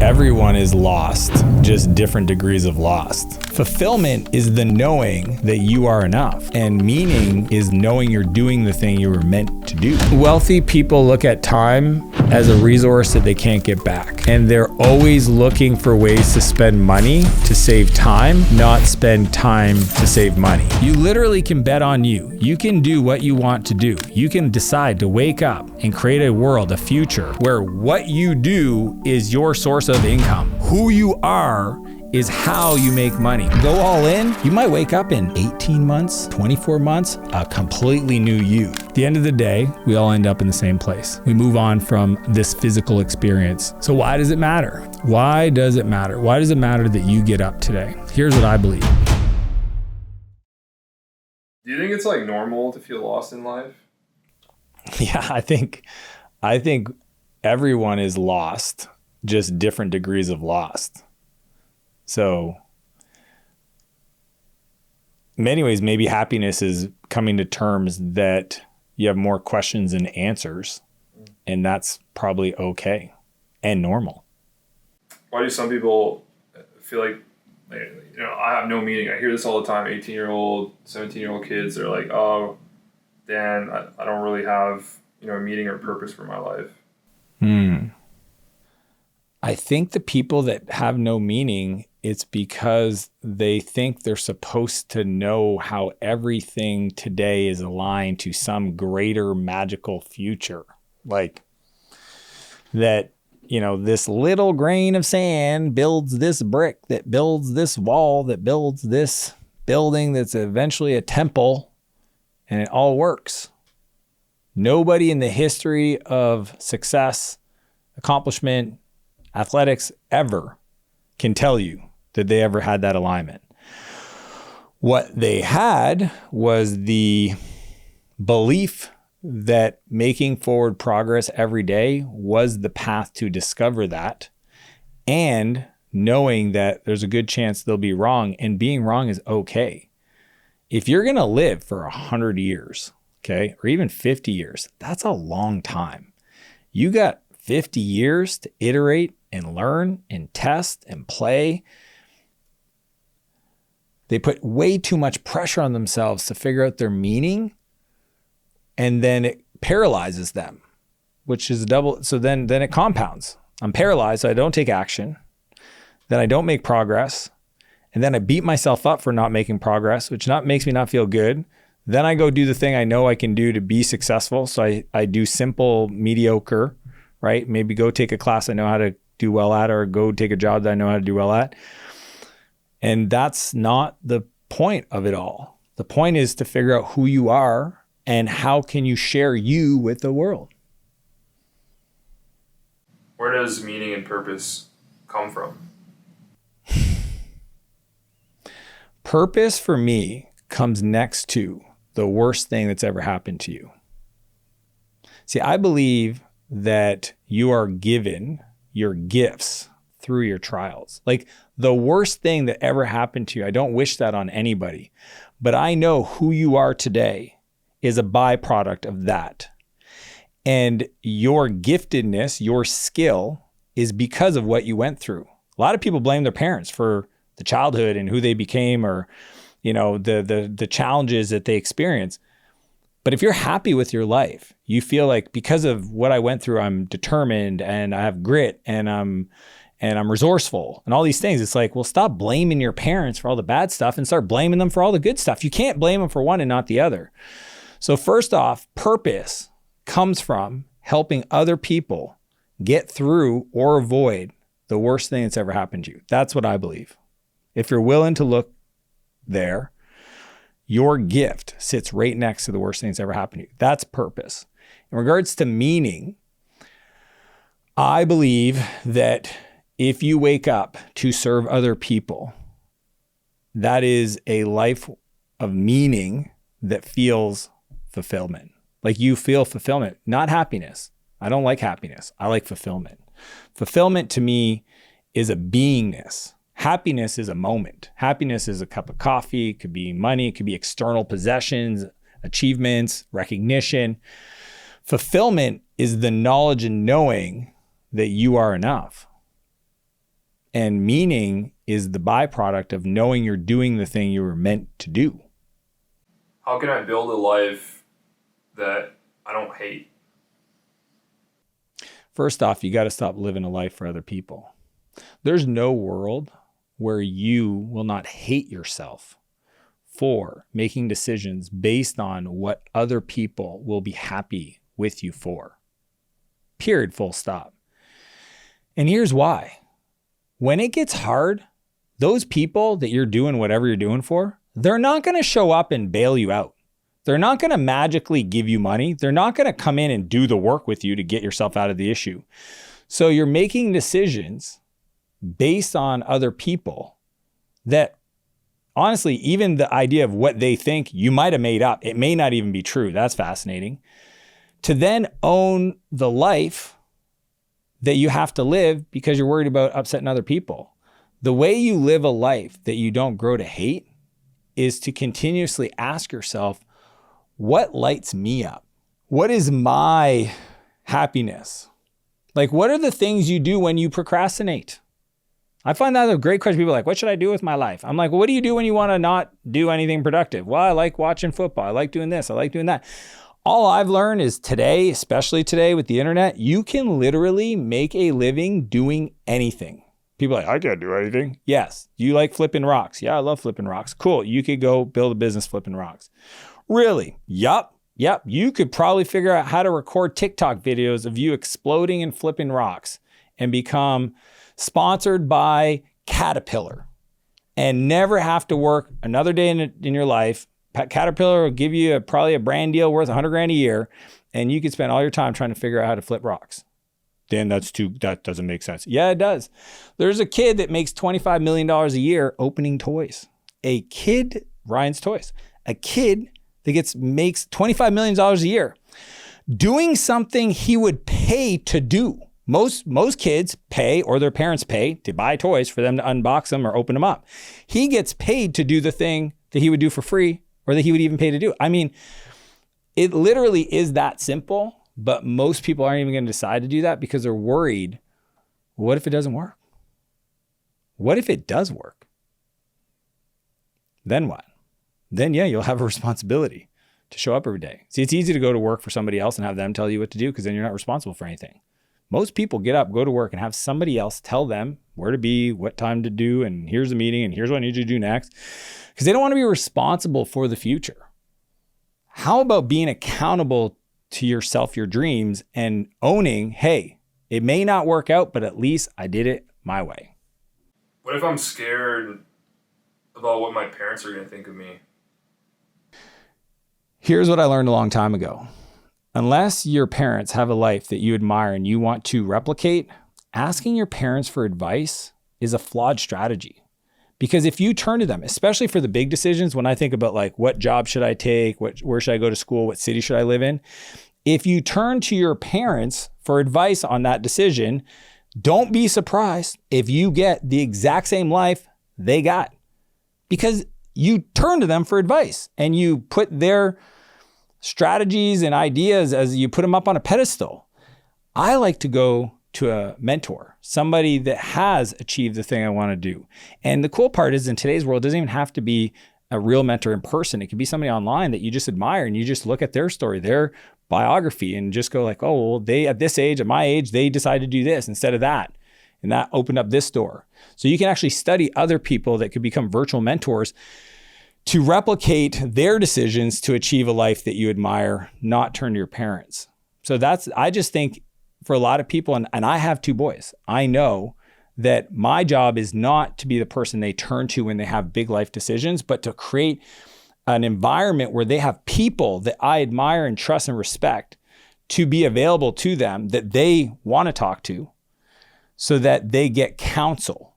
Everyone is lost, just different degrees of lost. Fulfillment is the knowing that you are enough, and meaning is knowing you're doing the thing you were meant to do. Wealthy people look at time as a resource that they can't get back, and they're always looking for ways to spend money to save time, not spend time to save money. You literally can bet on you. You can do what you want to do. You can decide to wake up and create a world, a future, where what you do is your source of income. Who you are is how you make money. Go all in, you might wake up in 18 months, 24 months, a completely new you. At the end of the day, we all end up in the same place. We move on from this physical experience. So why does it matter? Why does it matter? Why does it matter that you get up today? Here's what I believe. Do you think it's like normal to feel lost in life? Yeah, I think everyone is lost, just different degrees of lost. So in many ways, maybe happiness is coming to terms that you have more questions than answers, and that's probably okay and normal. Why do some people feel like, I have no meaning? I hear this all the time. 18-year-old, 17-year-old kids, they're like, oh, Dan, I don't really have, a meaning or purpose for my life. I think the people that have no meaning, it's because they think they're supposed to know how everything today is aligned to some greater magical future. Like that, this little grain of sand builds this brick, that builds this wall, that builds this building that's eventually a temple, and it all works. Nobody in the history of success, accomplishment, athletics ever can tell you that they ever had that alignment. What they had was the belief that making forward progress every day was the path to discover that, and knowing that there's a good chance they'll be wrong, and being wrong is okay. If you're going to live for 100 years, okay, or even 50 years, that's a long time. You got 50 years to iterate and learn and test and play. They put way too much pressure on themselves to figure out their meaning, and then it paralyzes them, which is double. So then it compounds. I'm paralyzed, so I don't take action. Then I don't make progress. And then I beat myself up for not making progress, which makes me not feel good. Then I go do the thing I know I can do to be successful. So I do simple, mediocre, right? Maybe go take a class I know how to do well at, or go take a job that I know how to do well at. And that's not the point of it all. The point is to figure out who you are and how can you share you with the world. Where does meaning and purpose come from? Purpose for me comes next to the worst thing that's ever happened to you. See, I believe that you are given your gifts through your trials. Like the worst thing that ever happened to you, I don't wish that on anybody, but I know who you are today is a byproduct of that. And your giftedness, your skill is because of what you went through. A lot of people blame their parents for the childhood and who they became, or, the challenges that they experience. But if you're happy with your life, you feel like because of what I went through, I'm determined and I have grit and I'm resourceful and all these things. It's like, well, stop blaming your parents for all the bad stuff and start blaming them for all the good stuff. You can't blame them for one and not the other. So first off, purpose comes from helping other people get through or avoid the worst thing that's ever happened to you. That's what I believe. If you're willing to look there, your gift sits right next to the worst thing that's ever happened to you. That's purpose. In regards to meaning, I believe that if you wake up to serve other people, that is a life of meaning that feels fulfillment. Like you feel fulfillment, not happiness. I don't like happiness. I like fulfillment. Fulfillment to me is a beingness. Happiness is a moment. Happiness is a cup of coffee. It could be money. It could be external possessions, achievements, recognition. Fulfillment is the knowledge and knowing that you are enough. And meaning is the byproduct of knowing you're doing the thing you were meant to do. How can I build a life that I don't hate? First off, you got to stop living a life for other people. There's no world where you will not hate yourself for making decisions based on what other people will be happy with you for. Period, full stop. And here's why. When it gets hard, those people that you're doing whatever you're doing for, they're not going to show up and bail you out. They're not going to magically give you money. They're not going to come in and do the work with you to get yourself out of the issue. So you're making decisions based on other people that, honestly, even the idea of what they think you might have made up, it may not even be true. That's fascinating. To then own the life that you have to live because you're worried about upsetting other people. The way you live a life that you don't grow to hate is to continuously ask yourself, what lights me up? What is my happiness? Like, what are the things you do when you procrastinate? I find that a great question. People are like, what should I do with my life? I'm like, well, what do you do when you want to not do anything productive? Well, I like watching football. I like doing this. I like doing that. All I've learned is today, especially today with the internet, you can literally make a living doing anything. People are like, I can't do anything. Yes. You like flipping rocks? Yeah, I love flipping rocks. Cool. You could go build a business flipping rocks. Really? Yup. You could probably figure out how to record TikTok videos of you exploding and flipping rocks and become sponsored by Caterpillar and never have to work another day in your life. Caterpillar will give you probably a brand deal worth $100,000 a year, and you could spend all your time trying to figure out how to flip rocks. Dan, that doesn't make sense. Yeah, it does. There's a kid that makes $25 million a year opening toys. A kid, Ryan's Toys, a kid that makes $25 million a year doing something he would pay to do. Most kids pay, or their parents pay, to buy toys for them to unbox them or open them up. He gets paid to do the thing that he would do for free, or that he would even pay to do. I mean, it literally is that simple, but most people aren't even going to decide to do that because they're worried, what if it doesn't work? What if it does work? Then what? Then yeah, you'll have a responsibility to show up every day. See, it's easy to go to work for somebody else and have them tell you what to do because then you're not responsible for anything. Most people get up, go to work, and have somebody else tell them where to be, what time to do, and here's the meeting, and here's what I need you to do next, because they don't want to be responsible for the future. How about being accountable to yourself, your dreams, and owning, hey, it may not work out, but at least I did it my way. What if I'm scared about what my parents are going to think of me? Here's what I learned a long time ago. Unless your parents have a life that you admire and you want to replicate, asking your parents for advice is a flawed strategy. Because if you turn to them, especially for the big decisions, when I think about like, what job should I take? Where should I go to school? What city should I live in? If you turn to your parents for advice on that decision, don't be surprised if you get the exact same life they got. Because you turn to them for advice and you put their strategies and ideas as you put them up on a pedestal. I like to go to a mentor, somebody that has achieved the thing I want to do. And the cool part is in today's world, it doesn't even have to be a real mentor in person. It could be somebody online that you just admire and you just look at their story, their biography, and just go like, oh, well, they at this age, at my age, they decided to do this instead of that. And that opened up this door. So you can actually study other people that could become virtual mentors to replicate their decisions to achieve a life that you admire, not turn to your parents. So I just think for a lot of people, and I have 2 boys, I know that my job is not to be the person they turn to when they have big life decisions, but to create an environment where they have people that I admire and trust and respect to be available to them that they want to talk to so that they get counsel.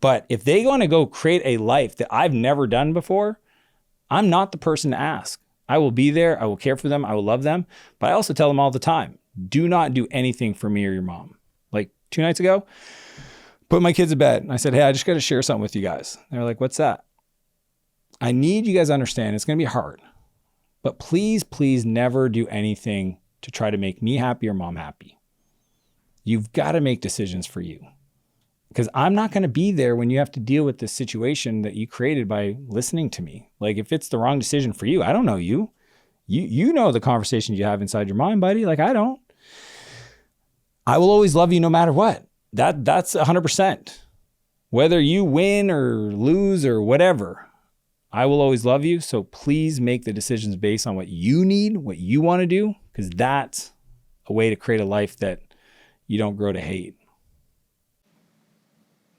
But if they want to go create a life that I've never done before, I'm not the person to ask. I will be there. I will care for them. I will love them. But I also tell them all the time, do not do anything for me or your mom. Like 2 nights ago, put my kids to bed. And I said, hey, I just got to share something with you guys. They're like, what's that? I need you guys to understand it's going to be hard. But please, please never do anything to try to make me happy or mom happy. You've got to make decisions for you. because I'm not going to be there when you have to deal with this situation that you created by listening to me. Like if it's the wrong decision for you, I don't know you. You know the conversations you have inside your mind, buddy. Like I don't. I will always love you no matter what. That's 100%. Whether you win or lose or whatever, I will always love you. So please make the decisions based on what you need, what you want to do, because that's a way to create a life that you don't grow to hate.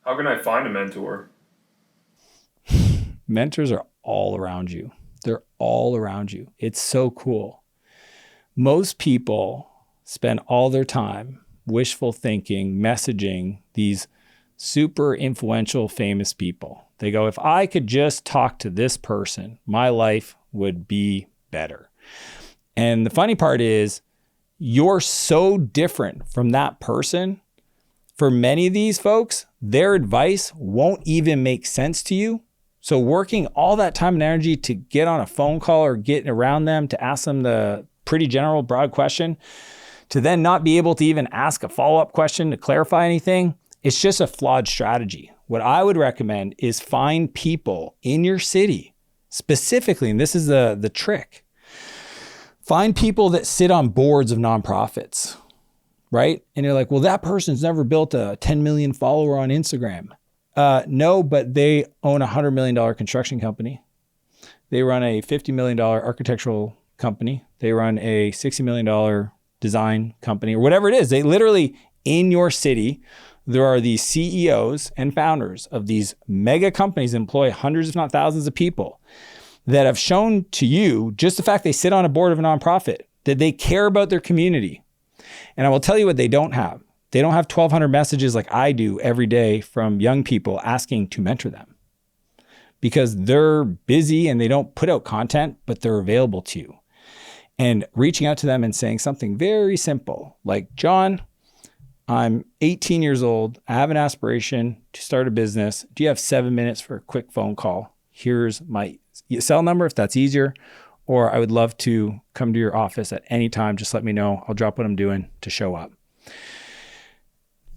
How can I find a mentor? Mentors are all around you. They're all around you. It's so cool. Most people spend all their time wishful thinking, messaging these super influential, famous people. They go, if I could just talk to this person, my life would be better. And the funny part is, you're so different from that person. For many of these folks, their advice won't even make sense to you. So working all that time and energy to get on a phone call or get around them to ask them the pretty general, broad question, to then not be able to even ask a follow-up question to clarify anything, it's just a flawed strategy. What I would recommend is find people in your city specifically, and this is the trick. Find people that sit on boards of nonprofits, right? And you're like, well, that person's never built a 10 million follower on Instagram. No, but they own a $100 million construction company. They run a $50 million architectural company. They run a $60 million design company or whatever it is. They literally, in your city, there are these CEOs and founders of these mega companies that employ hundreds, if not thousands of people that have shown to you just the fact they sit on a board of a nonprofit, that they care about their community. And I will tell you what they don't have. They don't have 1,200 messages like I do every day from young people asking to mentor them because they're busy and they don't put out content, but they're available to you. And reaching out to them and saying something very simple like, John, I'm 18 years old. I have an aspiration to start a business. Do you have 7 minutes for a quick phone call? Here's my cell number if that's easier. Or I would love to come to your office at any time. Just let me know. I'll drop what I'm doing to show up.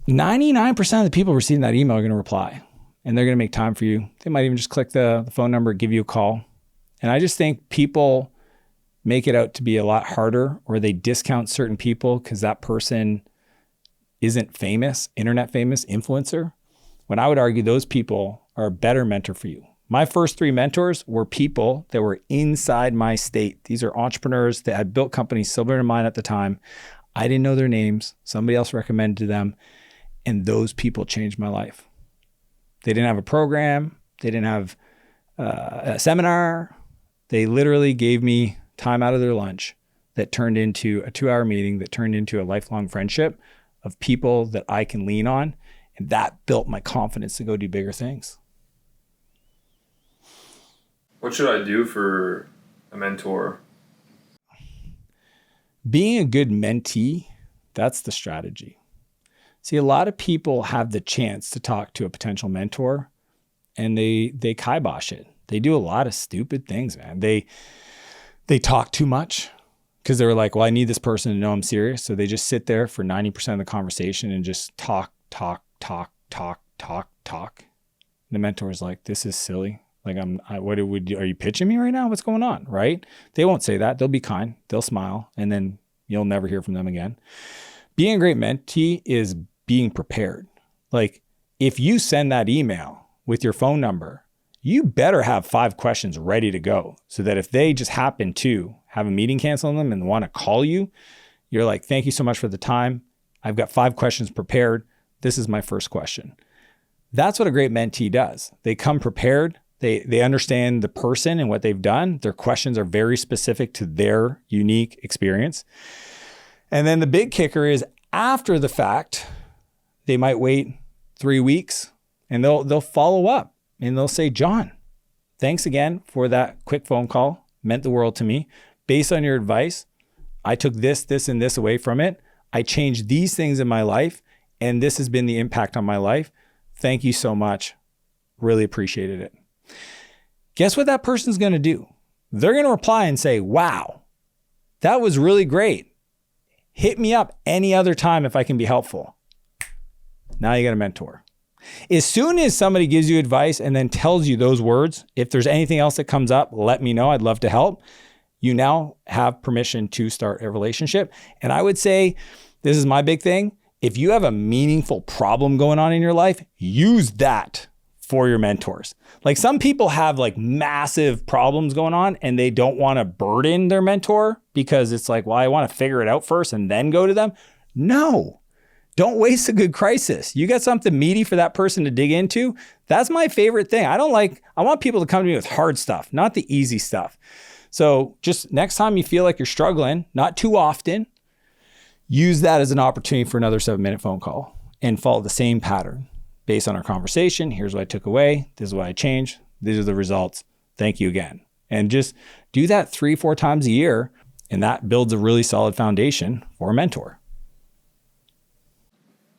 99% of the people receiving that email are going to reply and they're going to make time for you. They might even just click the phone number, give you a call. And I just think people make it out to be a lot harder, or they discount certain people because that person isn't famous, internet famous, influencer. When I would argue those people are a better mentor for you. My first 3 mentors were people that were inside my state. These are entrepreneurs that had built companies similar to mine at the time. I didn't know their names. Somebody else recommended to them. And those people changed my life. They didn't have a program. They didn't have a seminar. They literally gave me time out of their lunch that turned into a 2-hour meeting that turned into a lifelong friendship of people that I can lean on. And that built my confidence to go do bigger things. What should I do for a mentor? Being a good mentee, that's the strategy. See, a lot of people have the chance to talk to a potential mentor and they kibosh it. They do a lot of stupid things, man. They talk too much because they're like, well, I need this person to know I'm serious. So they just sit there for 90% of the conversation and just talk. The mentor's like, this is silly. Like, are you pitching me right now? What's going on? Right? They won't say that. They'll be kind. They'll smile. And then you'll never hear from them again. Being a great mentee is being prepared. Like, if you send that email with your phone number, you better have 5 questions ready to go so that if they just happen to have a meeting cancel on them and want to call you, you're like, thank you so much for the time. I've got 5 questions prepared. This is my first question. That's what a great mentee does. They come prepared. They understand the person and what they've done. Their questions are very specific to their unique experience. And then the big kicker is after the fact, they might wait 3 weeks and they'll follow up and they'll say, John, thanks again for that quick phone call. Meant the world to me. Based on your advice, I took this, and this away from it. I changed these things in my life and this has been the impact on my life. Thank you so much. Really appreciated it. Guess what that person's going to do? They're going to reply and say, wow, that was really great. Hit me up any other time if I can be helpful. Now you got a mentor. As soon as somebody gives you advice and then tells you those words, if there's anything else that comes up, let me know. I'd love to help. You now have permission to start a relationship. And I would say, this is my big thing. If you have a meaningful problem going on in your life, use that for your mentors. Like some people have like massive problems going on and they don't want to burden their mentor because it's like, well, I want to figure it out first and then go to them. No, don't waste a good crisis. You got something meaty for that person to dig into. That's my favorite thing. I want people to come to me with hard stuff, not the easy stuff. So just next time you feel like you're struggling, not too often, use that as an opportunity for another 7-minute phone call and follow the same pattern. Based on our conversation, here's what I took away. This is what I changed. These are the results. Thank you again. And just do that 3-4 times a year. And that builds a really solid foundation for a mentor.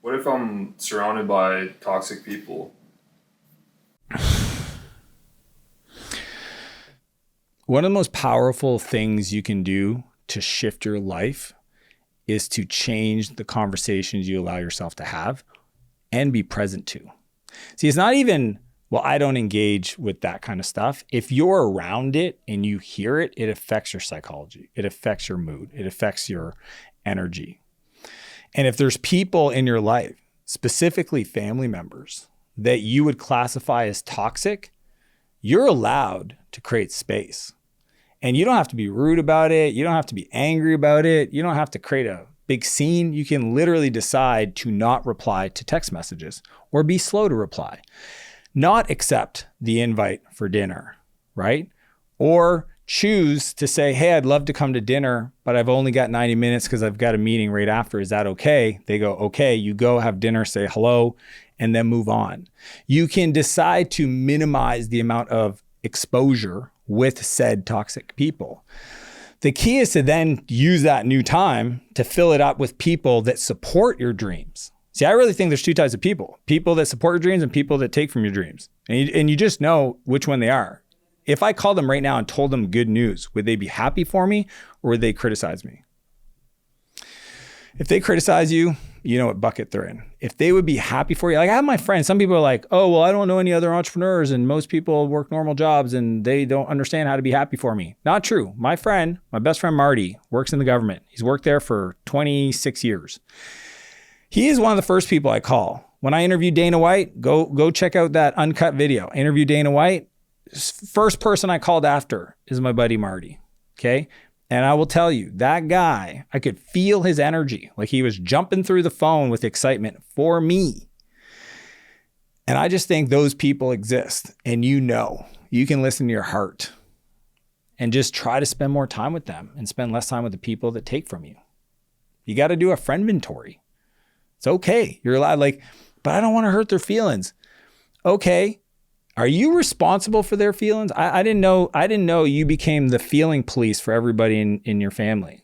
What if I'm surrounded by toxic people? One of the most powerful things you can do to shift your life is to change the conversations you allow yourself to have and be present to. See, it's not even, well, I don't engage with that kind of stuff. If you're around it and you hear it, it affects your psychology. It affects your mood. It affects your energy. And if there's people in your life, specifically family members, that you would classify as toxic, you're allowed to create space. And you don't have to be rude about it. You don't have to be angry about it. You don't have to create a big scene. You can literally decide to not reply to text messages or be slow to reply, not accept the invite for dinner, right? Or choose to say, hey, I'd love to come to dinner, but I've only got 90 minutes because I've got a meeting right after. Is that okay? They go, okay, you go have dinner, say hello, and then move on. You can decide to minimize the amount of exposure with said toxic people. The key is to then use that new time to fill it up with people that support your dreams. See, I really think there's 2 types of people that support your dreams and people that take from your dreams. And you just know which one they are. If I called them right now and told them good news, would they be happy for me or would they criticize me? If they criticize you, you know what bucket they're in. If they would be happy for you, like I have my friends, some people are like, oh, well, I don't know any other entrepreneurs and most people work normal jobs and they don't understand how to be happy for me. Not true. My friend, my best friend, Marty, works in the government. He's worked there for 26 years. He is one of the first people I call. When I interviewed Dana White, go check out that uncut video. I interviewed Dana White. First person I called after is my buddy Marty. Okay. And I will tell you, that guy, I could feel his energy. Like he was jumping through the phone with excitement for me. And I just think those people exist. And you can listen to your heart and just try to spend more time with them and spend less time with the people that take from you. You got to do a friend inventory. It's okay. You're allowed, but I don't want to hurt their feelings. Okay. Are you responsible for their feelings? I didn't know you became the feeling police for everybody in your family.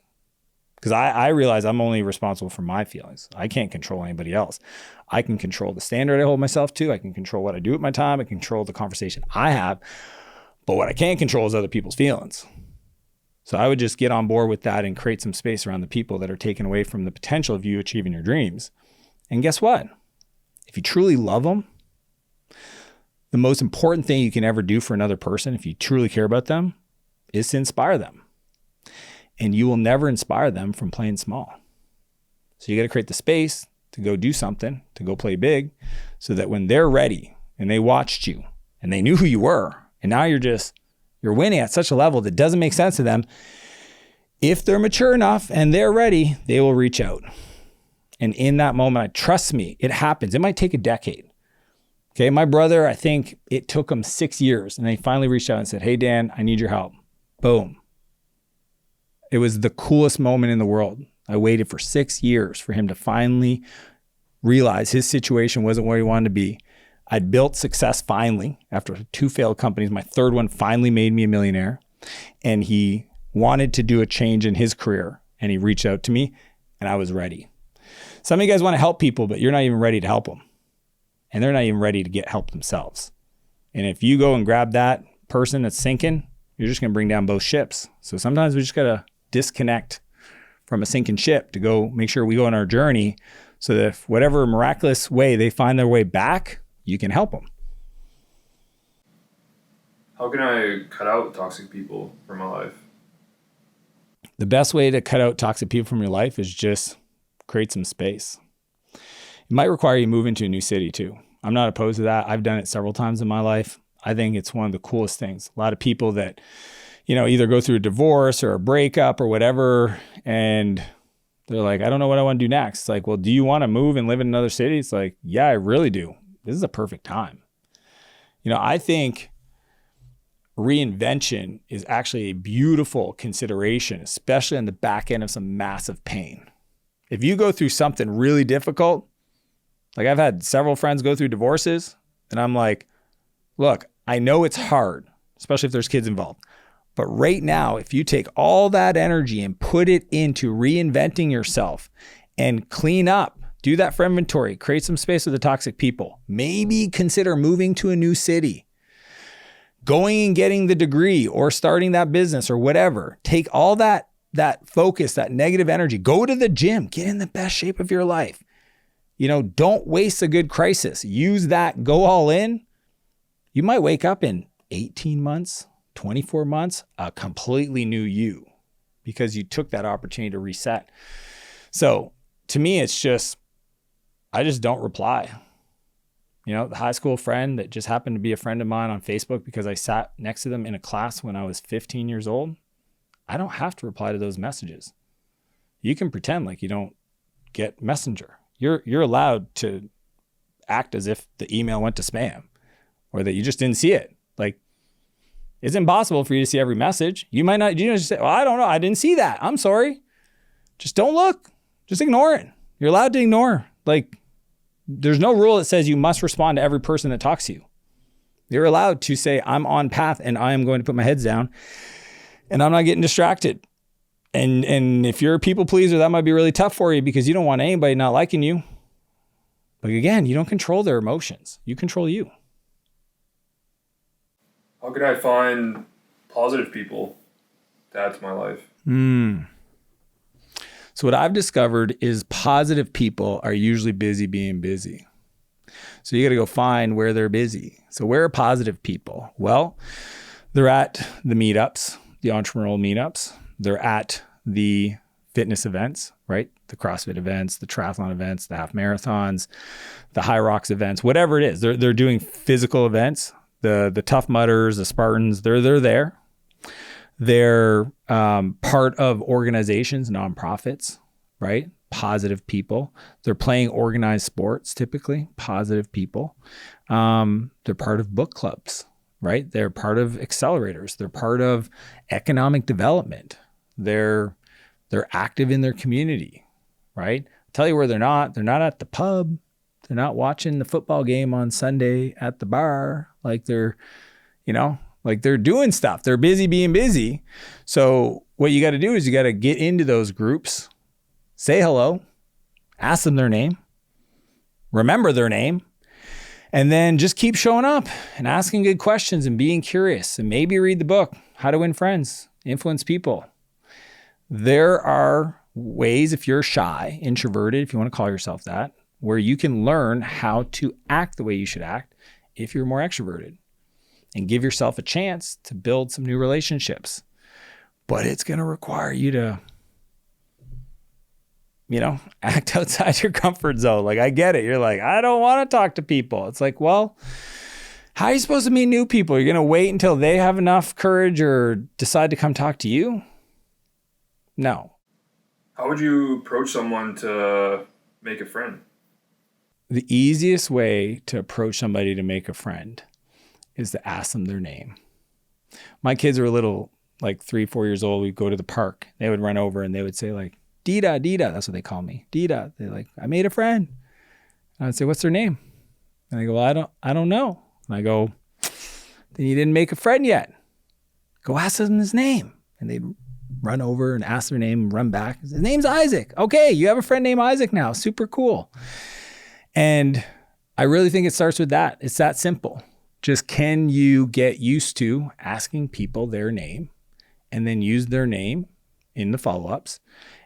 Because I realize I'm only responsible for my feelings. I can't control anybody else. I can control the standard I hold myself to. I can control what I do with my time. I can control the conversation I have. But what I can't control is other people's feelings. So I would just get on board with that and create some space around the people that are taken away from the potential of you achieving your dreams. And guess what? If you truly love them, the most important thing you can ever do for another person, if you truly care about them, is to inspire them. And you will never inspire them from playing small. So you got to create the space to go do something, to go play big, so that when they're ready and they watched you and they knew who you were, and now you're winning at such a level that doesn't make sense to them, if they're mature enough and they're ready, they will reach out. And in that moment, trust me, it happens. It might take a decade. Okay, my brother, I think it took him 6 years, and they finally reached out and said, hey, Dan, I need your help. Boom. It was the coolest moment in the world. I waited for 6 years for him to finally realize his situation wasn't where he wanted to be. I'd built success finally after 2 failed companies. My third one finally made me a millionaire, and he wanted to do a change in his career, and he reached out to me, and I was ready. Some of you guys want to help people, but you're not even ready to help them. And they're not even ready to get help themselves. And if you go and grab that person that's sinking, you're just going to bring down both ships. So sometimes we just got to disconnect from a sinking ship to go make sure we go on our journey so that if whatever miraculous way they find their way back, you can help them. How can I cut out toxic people from my life? The best way to cut out toxic people from your life is just create some space. It might require you move into a new city too. I'm not opposed to that. I've done it several times in my life. I think it's one of the coolest things. A lot of people that, either go through a divorce or a breakup or whatever, and they're like, I don't know what I want to do next. It's like, well, do you want to move and live in another city? It's like, yeah, I really do. This is a perfect time. I think reinvention is actually a beautiful consideration, especially on the back end of some massive pain. If you go through something really difficult, like I've had several friends go through divorces, and I'm like, look, I know it's hard, especially if there's kids involved. But right now, if you take all that energy and put it into reinventing yourself and clean up, do that for inventory, create some space with the toxic people, maybe consider moving to a new city, going and getting the degree or starting that business or whatever. Take all that focus, that negative energy, go to the gym, get in the best shape of your life. Don't waste a good crisis. Use that, go all in. You might wake up in 18 months, 24 months, a completely new you because you took that opportunity to reset. So to me, it's just, I just don't reply. The high school friend that just happened to be a friend of mine on Facebook because I sat next to them in a class when I was 15 years old. I don't have to reply to those messages. You can pretend like you don't get Messenger. You're allowed to act as if the email went to spam or that you just didn't see it. Like, it's impossible for you to see every message. You might not, just say, well, I don't know. I didn't see that. I'm sorry. Just don't look. Just ignore it. You're allowed to ignore. Like, there's no rule that says you must respond to every person that talks to you. You're allowed to say, I'm on path and I am going to put my heads down and I'm not getting distracted. And if you're a people pleaser, that might be really tough for you because you don't want anybody not liking you. But again, you don't control their emotions. You control you. How can I find positive people to add to my life? So what I've discovered is positive people are usually busy being busy. So you got to go find where they're busy. So where are positive people? Well, they're at the meetups, the entrepreneurial meetups. They're at the fitness events, right? The CrossFit events, the triathlon events, the half marathons, the High Rocks events, whatever it is. They're doing physical events. The Tough Mudders, the Spartans, they're there. They're part of organizations, nonprofits, right? Positive people. They're playing organized sports, typically, positive people. They're part of book clubs, right? They're part of accelerators. They're part of economic development. They're active in their community, right? I'll tell you where they're not. They're not at the pub. They're not watching the football game on Sunday at the bar. Like they're doing stuff. They're busy being busy. So what you got to do is you got to get into those groups, say hello, ask them their name, remember their name, and then just keep showing up and asking good questions and being curious, and maybe read the book, How to Win Friends, Influence People. There are ways, if you're shy, introverted, if you want to call yourself that, where you can learn how to act the way you should act if you're more extroverted, and give yourself a chance to build some new relationships. But it's going to require you to, act outside your comfort zone. Like, I get it. You're like, I don't want to talk to people. It's like, well, how are you supposed to meet new people? You're going to wait until they have enough courage or decide to come talk to you? No. How would you approach someone to make a friend? The easiest way to approach somebody to make a friend is to ask them their name. My kids are little, like 3-4 years old. We'd go to the park. They would run over and they would say like, Dita, Dita. That's what they call me. Dita. They're like, I made a friend. And I'd say, what's their name? And I go, well, I don't know. And I go, then you didn't make a friend yet. Go ask them his name. And they'd run over and ask their name and run back. His name's Isaac. Okay, you have a friend named Isaac now. Super cool. And I really think it starts with that. It's that simple. Just, can you get used to asking people their name and then use their name in the follow-ups,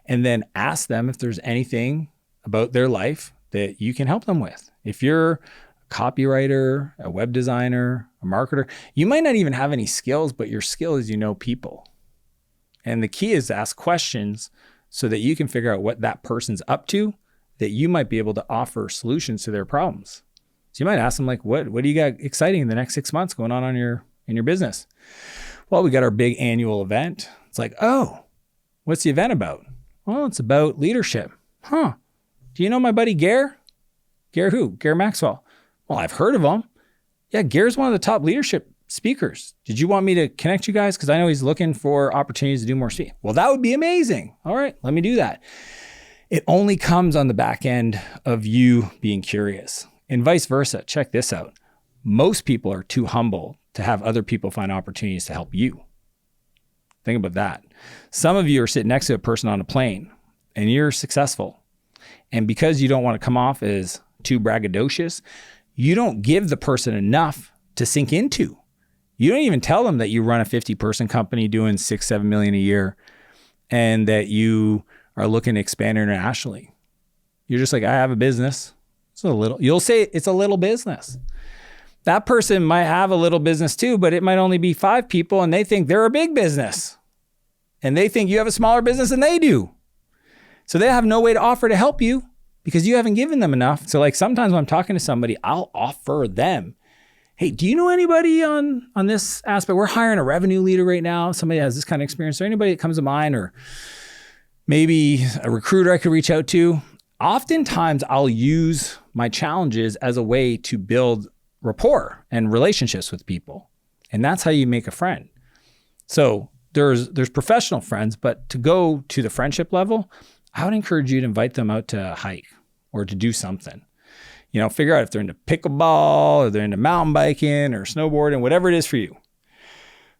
and then ask them if there's anything about their life that you can help them with. If you're a copywriter, a web designer, a marketer. You might not even have any skills, but your skill is you know people. And the key is to ask questions so that you can figure out what that person's up to, that you might be able to offer solutions to their problems. So you might ask them like, what do you got exciting in the next 6 months going on in your business? Well, we got our big annual event. It's like, oh, what's the event about? Well, it's about leadership. Huh. Do you know my buddy Gare? Gare who? Gare Maxwell. Well, I've heard of him. Yeah, Gare's one of the top leadership speakers. Did you want me to connect you guys? Because I know he's looking for opportunities to do more speaking. Well, that would be amazing. All right, let me do that. It only comes on the back end of you being curious, and vice versa. Check this out. Most people are too humble to have other people find opportunities to help you. Think about that. Some of you are sitting next to a person on a plane and you're successful. And because you don't want to come off as too braggadocious, you don't give the person enough to sink into. You don't even tell them that you run a 50-person company doing $6-7 million a year and that you are looking to expand internationally. You're just like, I have a business. You'll say it's a little business. That person might have a little business too, but it might only be 5 people and they think they're a big business. And they think you have a smaller business than they do. So they have no way to offer to help you because you haven't given them enough. So like sometimes when I'm talking to somebody, I'll offer them, hey, do you know anybody on this aspect? We're hiring a revenue leader right now. Somebody has this kind of experience, or anybody that comes to mind, or maybe a recruiter I could reach out to. Oftentimes I'll use my challenges as a way to build rapport and relationships with people. And that's how you make a friend. So there's professional friends, but to go to the friendship level, I would encourage you to invite them out to hike or to do something. You know, figure out if they're into pickleball or they're into mountain biking or snowboarding, whatever it is for you.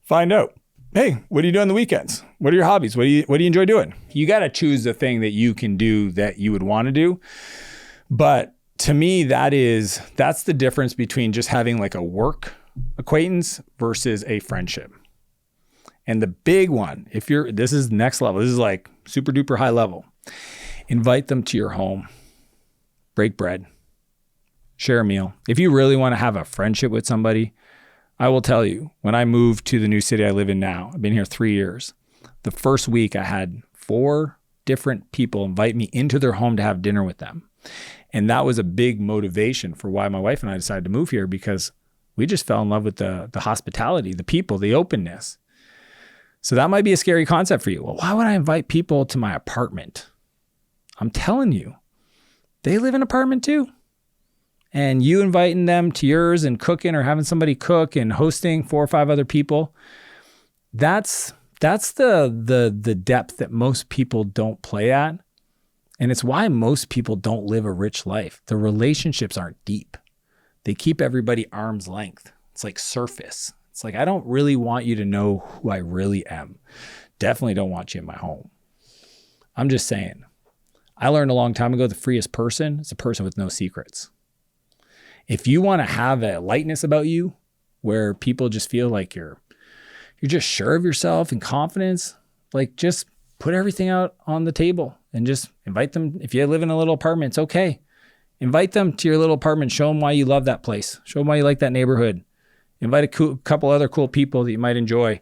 Find out, hey, what do you do on the weekends? What are your hobbies? What do you enjoy doing? You got to choose the thing that you can do that you would want to do. But to me, that's the difference between just having like a work acquaintance versus a friendship. And the big one, this is next level, this is like super duper high level. Invite them to your home, break bread, share a meal. If you really want to have a friendship with somebody, I will tell you, when I moved to the new city I live in now, I've been here 3 years. The first week I had 4 different people invite me into their home to have dinner with them. And that was a big motivation for why my wife and I decided to move here, because we just fell in love with the hospitality, the people, the openness. So that might be a scary concept for you. Well, why would I invite people to my apartment? I'm telling you, they live in an apartment too. And you inviting them to yours and cooking or having somebody cook and hosting 4 or 5 other people, that's the depth that most people don't play at. And it's why most people don't live a rich life. The relationships aren't deep. They keep everybody arm's length. It's like surface. It's like, I don't really want you to know who I really am. Definitely don't want you in my home. I'm just saying. I learned a long time ago, the freest person is a person with no secrets. If you want to have a lightness about you where people just feel like you're just sure of yourself and confidence, like just put everything out on the table and just invite them. If you live in a little apartment, it's okay. Invite them to your little apartment. Show them why you love that place. Show them why you like that neighborhood. Invite a couple other cool people that you might enjoy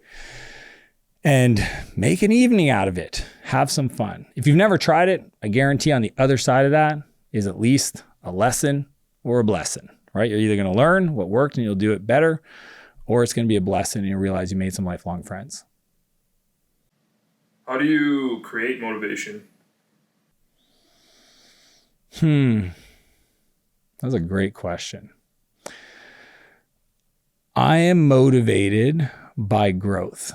and make an evening out of it. Have some fun. If you've never tried it, I guarantee on the other side of that is at least a lesson or a blessing, right? You're either going to learn what worked and you'll do it better, or it's going to be a blessing and you'll realize you made some lifelong friends. How do you create motivation? That's a great question. I am motivated by growth.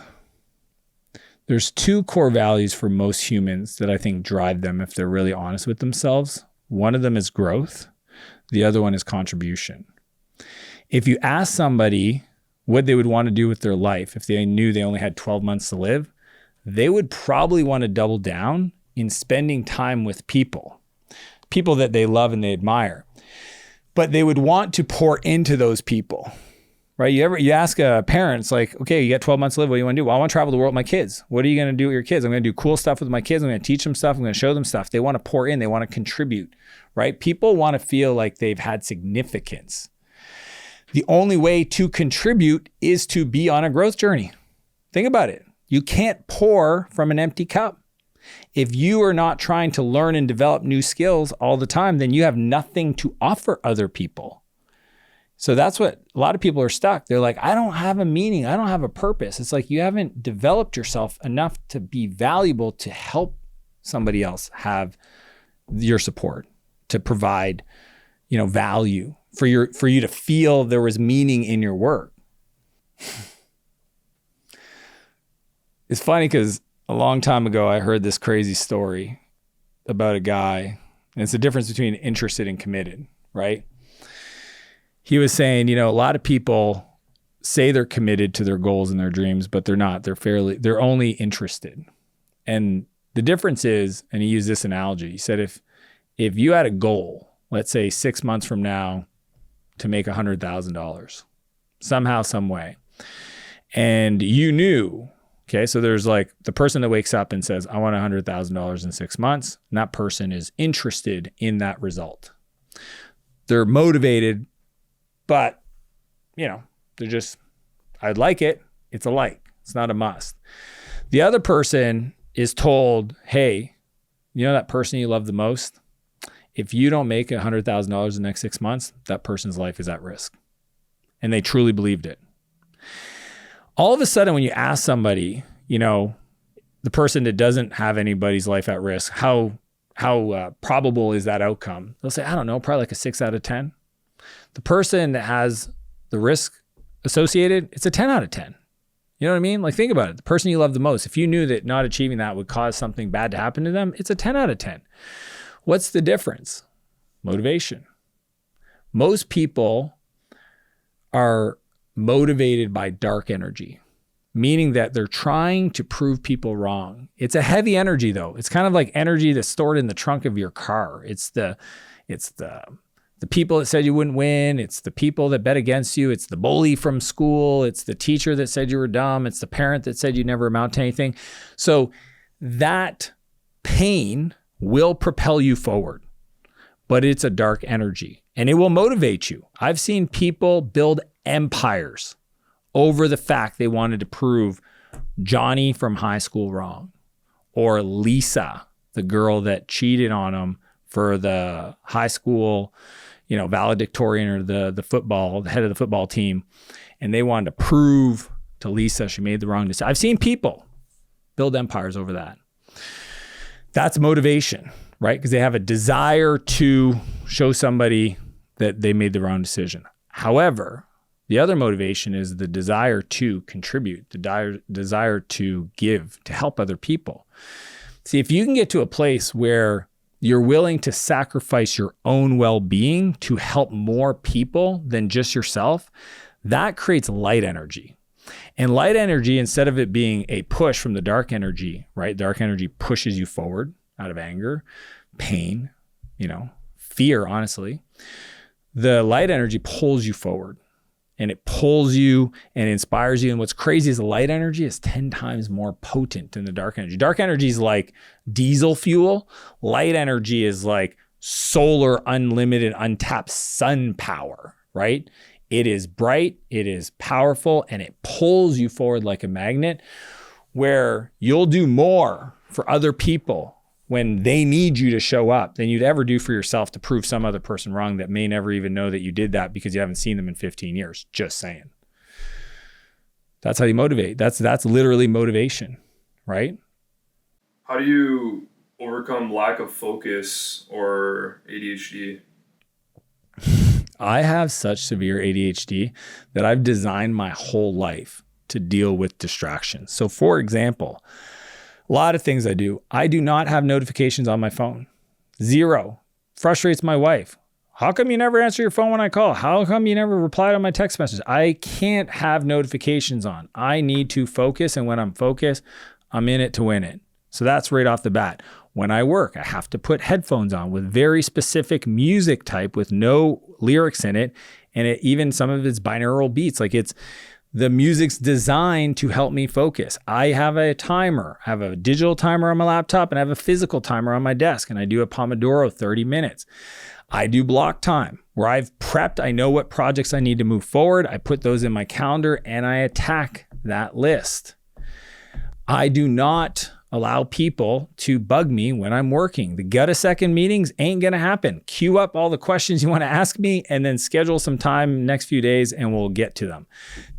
There's 2 core values for most humans that I think drive them if they're really honest with themselves. One of them is growth. The other one is contribution. If you ask somebody what they would want to do with their life if they knew they only had 12 months to live, they would probably want to double down in spending time with people that they love and they admire. But they would want to pour into those people. Right? You ask a parent, it's like, okay, you got 12 months to live. What do you want to do? Well, I want to travel the world with my kids. What are you going to do with your kids? I'm going to do cool stuff with my kids. I'm going to teach them stuff. I'm going to show them stuff. They want to pour in. They want to contribute, right? People want to feel like they've had significance. The only way to contribute is to be on a growth journey. Think about it. You can't pour from an empty cup. If you are not trying to learn and develop new skills all the time, then you have nothing to offer other people. So that's what a lot of people are stuck. They're like, I don't have a meaning. I don't have a purpose. It's like you haven't developed yourself enough to be valuable to help somebody else have your support, to provide, value for you to feel there was meaning in your work. It's funny because a long time ago, I heard this crazy story about a guy, and it's the difference between interested and committed, right? He was saying, a lot of people say they're committed to their goals and their dreams, but they're not. They're only interested. And the difference is, and he used this analogy, he said, if you had a goal, let's say 6 months from now, to make $100,000 somehow, some way, and you knew, okay, so there's like the person that wakes up and says, I want $100,000 in 6 months, and that person is interested in that result. They're motivated, but, they're just, I'd like it. It's a like. It's not a must. The other person is told, hey, that person you love the most, if you don't make $100,000 in the next 6 months, that person's life is at risk. And they truly believed it. All of a sudden, when you ask somebody, the person that doesn't have anybody's life at risk, how probable is that outcome? They'll say, I don't know, probably like a 6 out of 10. The person that has the risk associated, it's a 10 out of 10. You know what I mean? Like, think about it. The person you love the most, if you knew that not achieving that would cause something bad to happen to them, it's a 10 out of 10. What's the difference? Motivation. Most people are motivated by dark energy, meaning that they're trying to prove people wrong. It's a heavy energy though. It's kind of like energy that's stored in the trunk of your car. It's the people that said you wouldn't win. It's the people that bet against you. It's the bully from school. It's the teacher that said you were dumb. It's the parent that said you never amount to anything. So that pain will propel you forward, but it's a dark energy and it will motivate you. I've seen people build empires over the fact they wanted to prove Johnny from high school wrong, or Lisa, the girl that cheated on him for the high school, valedictorian, or the head of the football team. And they wanted to prove to Lisa she made the wrong decision. I've seen people build empires over that. That's motivation, right? Because they have a desire to show somebody that they made the wrong decision. However, the other motivation is the desire to contribute, the desire to give, to help other people. See, if you can get to a place where you're willing to sacrifice your own well-being to help more people than just yourself, that creates light energy. And light energy, instead of it being a push from the dark energy, right? Dark energy pushes you forward out of anger, pain, fear, honestly. The light energy pulls you forward, and it pulls you and inspires you. And what's crazy is the light energy is 10 times more potent than the dark energy. Dark energy is like diesel fuel. Light energy is like solar, unlimited, untapped sun power, right? It is bright, it is powerful, and it pulls you forward like a magnet, where you'll do more for other people when they need you to show up than you'd ever do for yourself to prove some other person wrong that may never even know that you did that because you haven't seen them in 15 years. Just saying. That's how you motivate. That's literally motivation, right? How do you overcome lack of focus or ADHD? I have such severe ADHD that I've designed my whole life to deal with distractions. So for example, a lot of things I do not have notifications on my phone. 0. Frustrates my wife. How come you never answer your phone when I call? How come you never reply to my text message? I can't have notifications on. I need to focus, and when I'm focused, I'm in it to win it. So that's right off the bat. When I work, I have to put headphones on with very specific music type with no lyrics in it. And even some of it's binaural beats. Like the music's designed to help me focus. I have a timer. I have a digital timer on my laptop, and I have a physical timer on my desk. And I do a Pomodoro 30 minutes. I do block time where I've prepped. I know what projects I need to move forward. I put those in my calendar and I attack that list. I do not allow people to bug me when I'm working. The gut a second meetings ain't going to happen. Queue up all the questions you want to ask me and then schedule some time next few days and we'll get to them.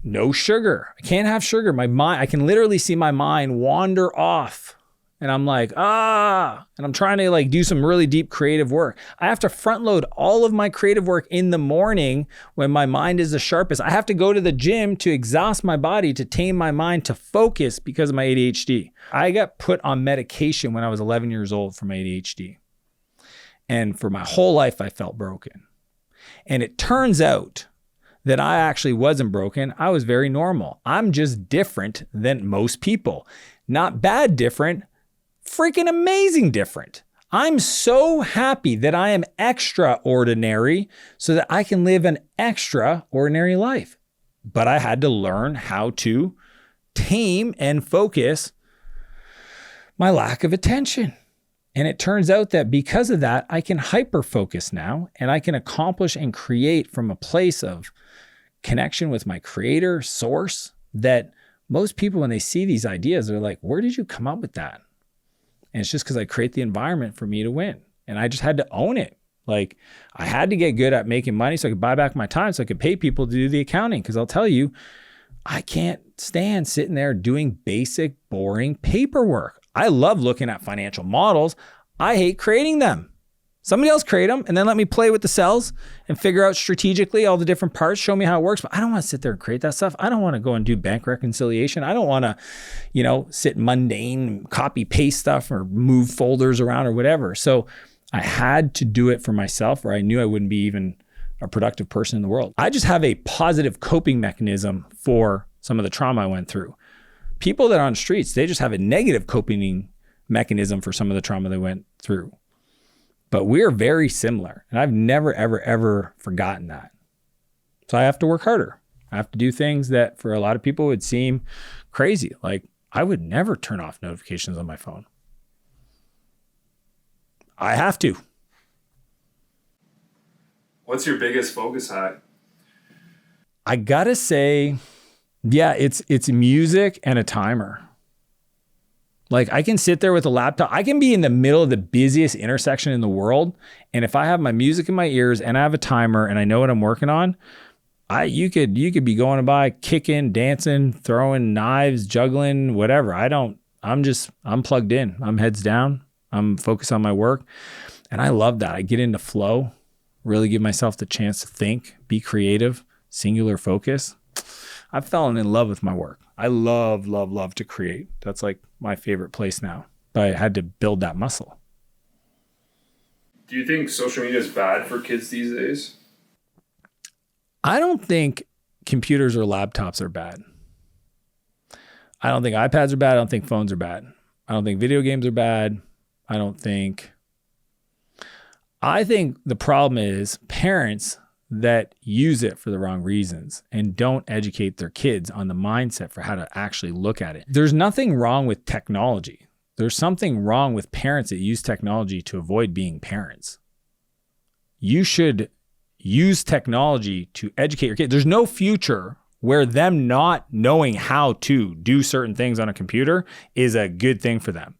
No sugar. I can't have sugar. My mind, I can literally see my mind wander off. And I'm like, and I'm trying to like do some really deep creative work. I have to front load all of my creative work in the morning when my mind is the sharpest. I have to go to the gym to exhaust my body, to tame my mind, to focus because of my ADHD. I got put on medication when I was 11 years old for my ADHD. And for my whole life, I felt broken. And it turns out that I actually wasn't broken. I was very normal. I'm just different than most people. Not bad different, freaking amazing different. I'm so happy that I am extraordinary so that I can live an extraordinary life. But I had to learn how to tame and focus my lack of attention. And it turns out that because of that, I can hyper-focus now and I can accomplish and create from a place of connection with my creator source that most people, when they see these ideas, they're like, where did you come up with that? And it's just because I create the environment for me to win. And I just had to own it. Like I had to get good at making money so I could buy back my time so I could pay people to do the accounting. Because I'll tell you, I can't stand sitting there doing basic, boring paperwork. I love looking at financial models. I hate creating them. Somebody else create them and then let me play with the cells and figure out strategically all the different parts, show me how it works. But I don't want to sit there and create that stuff. I don't want to go and do bank reconciliation. I don't want to, sit mundane, copy paste stuff or move folders around or whatever. So I had to do it for myself or I knew I wouldn't be even a productive person in the world. I just have a positive coping mechanism for some of the trauma I went through. People that are on streets, they just have a negative coping mechanism for some of the trauma they went through. But we're very similar. And I've never, ever, ever forgotten that. So I have to work harder. I have to do things that for a lot of people would seem crazy. Like I would never turn off notifications on my phone. I have to. What's your biggest focus hack? I gotta say, it's music and a timer. Like I can sit there with a laptop. I can be in the middle of the busiest intersection in the world. And if I have my music in my ears and I have a timer and I know what I'm working on, you could be going by, kicking, dancing, throwing knives, juggling, whatever. I'm plugged in. I'm heads down. I'm focused on my work. And I love that. I get into flow, really give myself the chance to think, be creative, singular focus. I've fallen in love with my work. I love, love, love to create. That's like my favorite place now. But I had to build that muscle. Do you think social media is bad for kids these days? I don't think computers or laptops are bad. I don't think iPads are bad. I don't think phones are bad. I don't think video games are bad. I think the problem is parents that use it for the wrong reasons and don't educate their kids on the mindset for how to actually look at it. There's nothing wrong with technology. There's something wrong with parents that use technology to avoid being parents. You should use technology to educate your kids. There's no future where them not knowing how to do certain things on a computer is a good thing for them.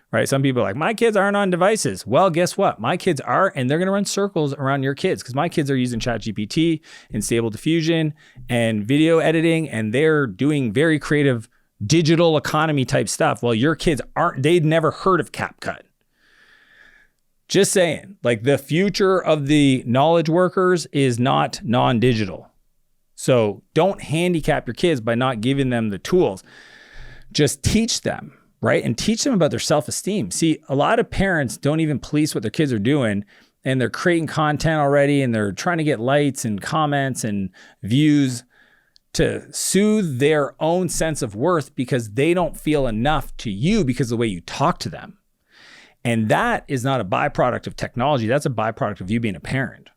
Right? Some people are like, my kids aren't on devices. Well, guess what? My kids are, and they're going to run circles around your kids because my kids are using ChatGPT and Stable Diffusion and video editing, and they're doing very creative digital economy type stuff. Well, your kids aren't, they'd never heard of CapCut. Just saying, like the future of the knowledge workers is not non-digital. So don't handicap your kids by not giving them the tools. Just teach them. Right? And teach them about their self-esteem. See, a lot of parents don't even police what their kids are doing and they're creating content already and they're trying to get likes and comments and views to soothe their own sense of worth because they don't feel enough to you because of the way you talk to them. And that is not a byproduct of technology. That's a byproduct of you being a parent.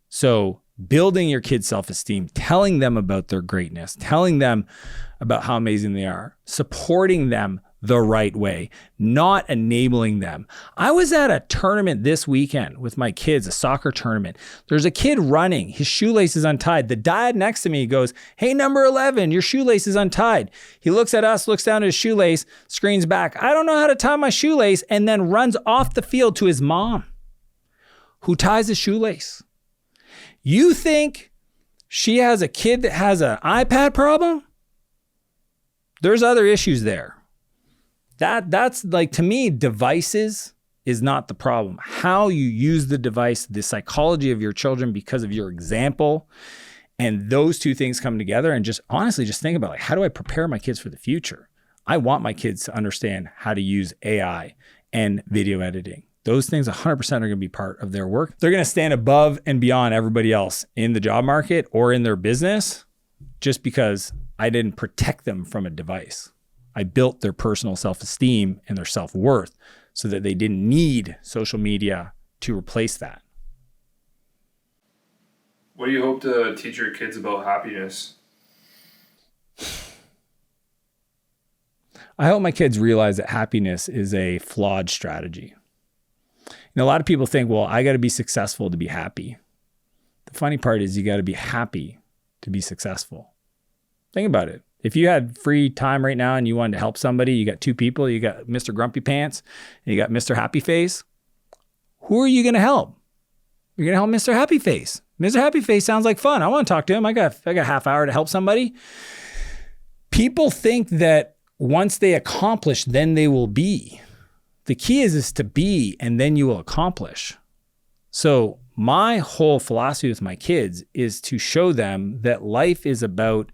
So building your kids' self-esteem, telling them about their greatness, telling them about how amazing they are, supporting them the right way, not enabling them. I was at a tournament this weekend with my kids, a soccer tournament. There's a kid running. His shoelace is untied. The dad next to me goes, "Hey, number 11, your shoelace is untied." He looks at us, looks down at his shoelace, screams back, "I don't know how to tie my shoelace," and then runs off the field to his mom, who ties his shoelace. You think she has a kid that has an iPad problem? There's other issues there. That's like, to me, devices is not the problem. How you use the device, the psychology of your children because of your example, and those two things come together. And just honestly, just think about, like, how do I prepare my kids for the future? I want my kids to understand how to use AI and video editing. Those things 100% are going to be part of their work. They're going to stand above and beyond everybody else in the job market or in their business just because I didn't protect them from a device. I built their personal self-esteem and their self-worth so that they didn't need social media to replace that. What do you hope to teach your kids about happiness? I hope my kids realize that happiness is a flawed strategy. A lot of people think, well, I got to be successful to be happy. The funny part is you got to be happy to be successful. Think about it. If you had free time right now and you wanted to help somebody, you got two people, you got Mr. Grumpy Pants and you got Mr. Happy Face. Who are you going to help? You're going to help Mr. Happy Face. Mr. Happy Face sounds like fun. I want to talk to him. I got a half hour to help somebody. People think that once they accomplish, then they will be. The key is to be, and then you will accomplish. So my whole philosophy with my kids is to show them that life is about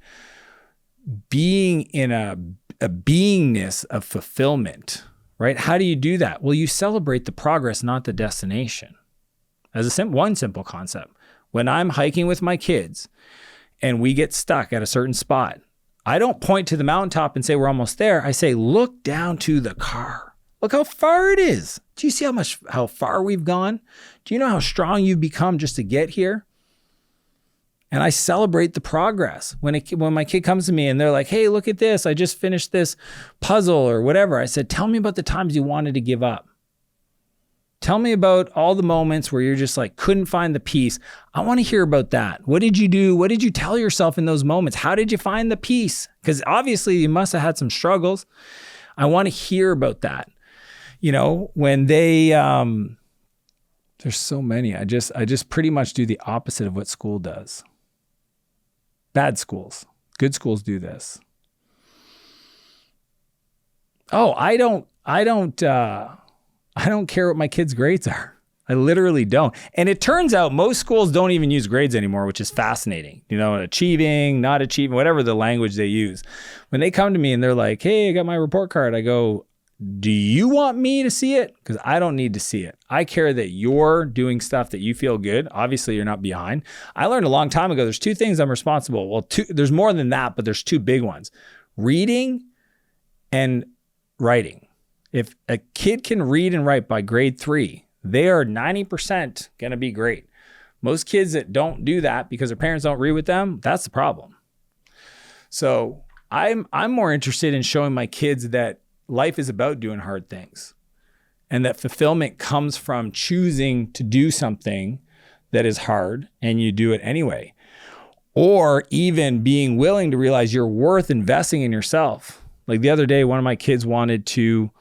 being in a beingness of fulfillment, right? How do you do that? Well, you celebrate the progress, not the destination. As one simple concept. When I'm hiking with my kids and we get stuck at a certain spot, I don't point to the mountaintop and say we're almost there. I say, look down to the car. Look how far it is. Do you see how far we've gone? Do you know how strong you've become just to get here? And I celebrate the progress. When my kid comes to me and they're like, "Hey, look at this. I just finished this puzzle," or whatever. I said, "Tell me about the times you wanted to give up. Tell me about all the moments where you're just like, couldn't find the peace. I want to hear about that. What did you do? What did you tell yourself in those moments? How did you find the peace? Because obviously you must have had some struggles. I want to hear about that." You know, when they, there's so many. I just pretty much do the opposite of what school does. Bad schools. Good schools do this. Oh, I don't care what my kids' grades are. I literally don't. And it turns out most schools don't even use grades anymore, which is fascinating. You know, achieving, not achieving, whatever the language they use. When they come to me and they're like, "Hey, I got my report card," I go, "Do you want me to see it? Because I don't need to see it. I care that you're doing stuff that you feel good. Obviously, you're not behind." I learned a long time ago, there's two things I'm responsible. Well, there's more than that, but there's two big ones. Reading and writing. If a kid can read and write by grade 3, they are 90% going to be great. Most kids that don't do that because their parents don't read with them, that's the problem. So I'm more interested in showing my kids that life is about doing hard things and that fulfillment comes from choosing to do something that is hard and you do it anyway. Or even being willing to realize you're worth investing in yourself. Like the other day, one of my kids wanted to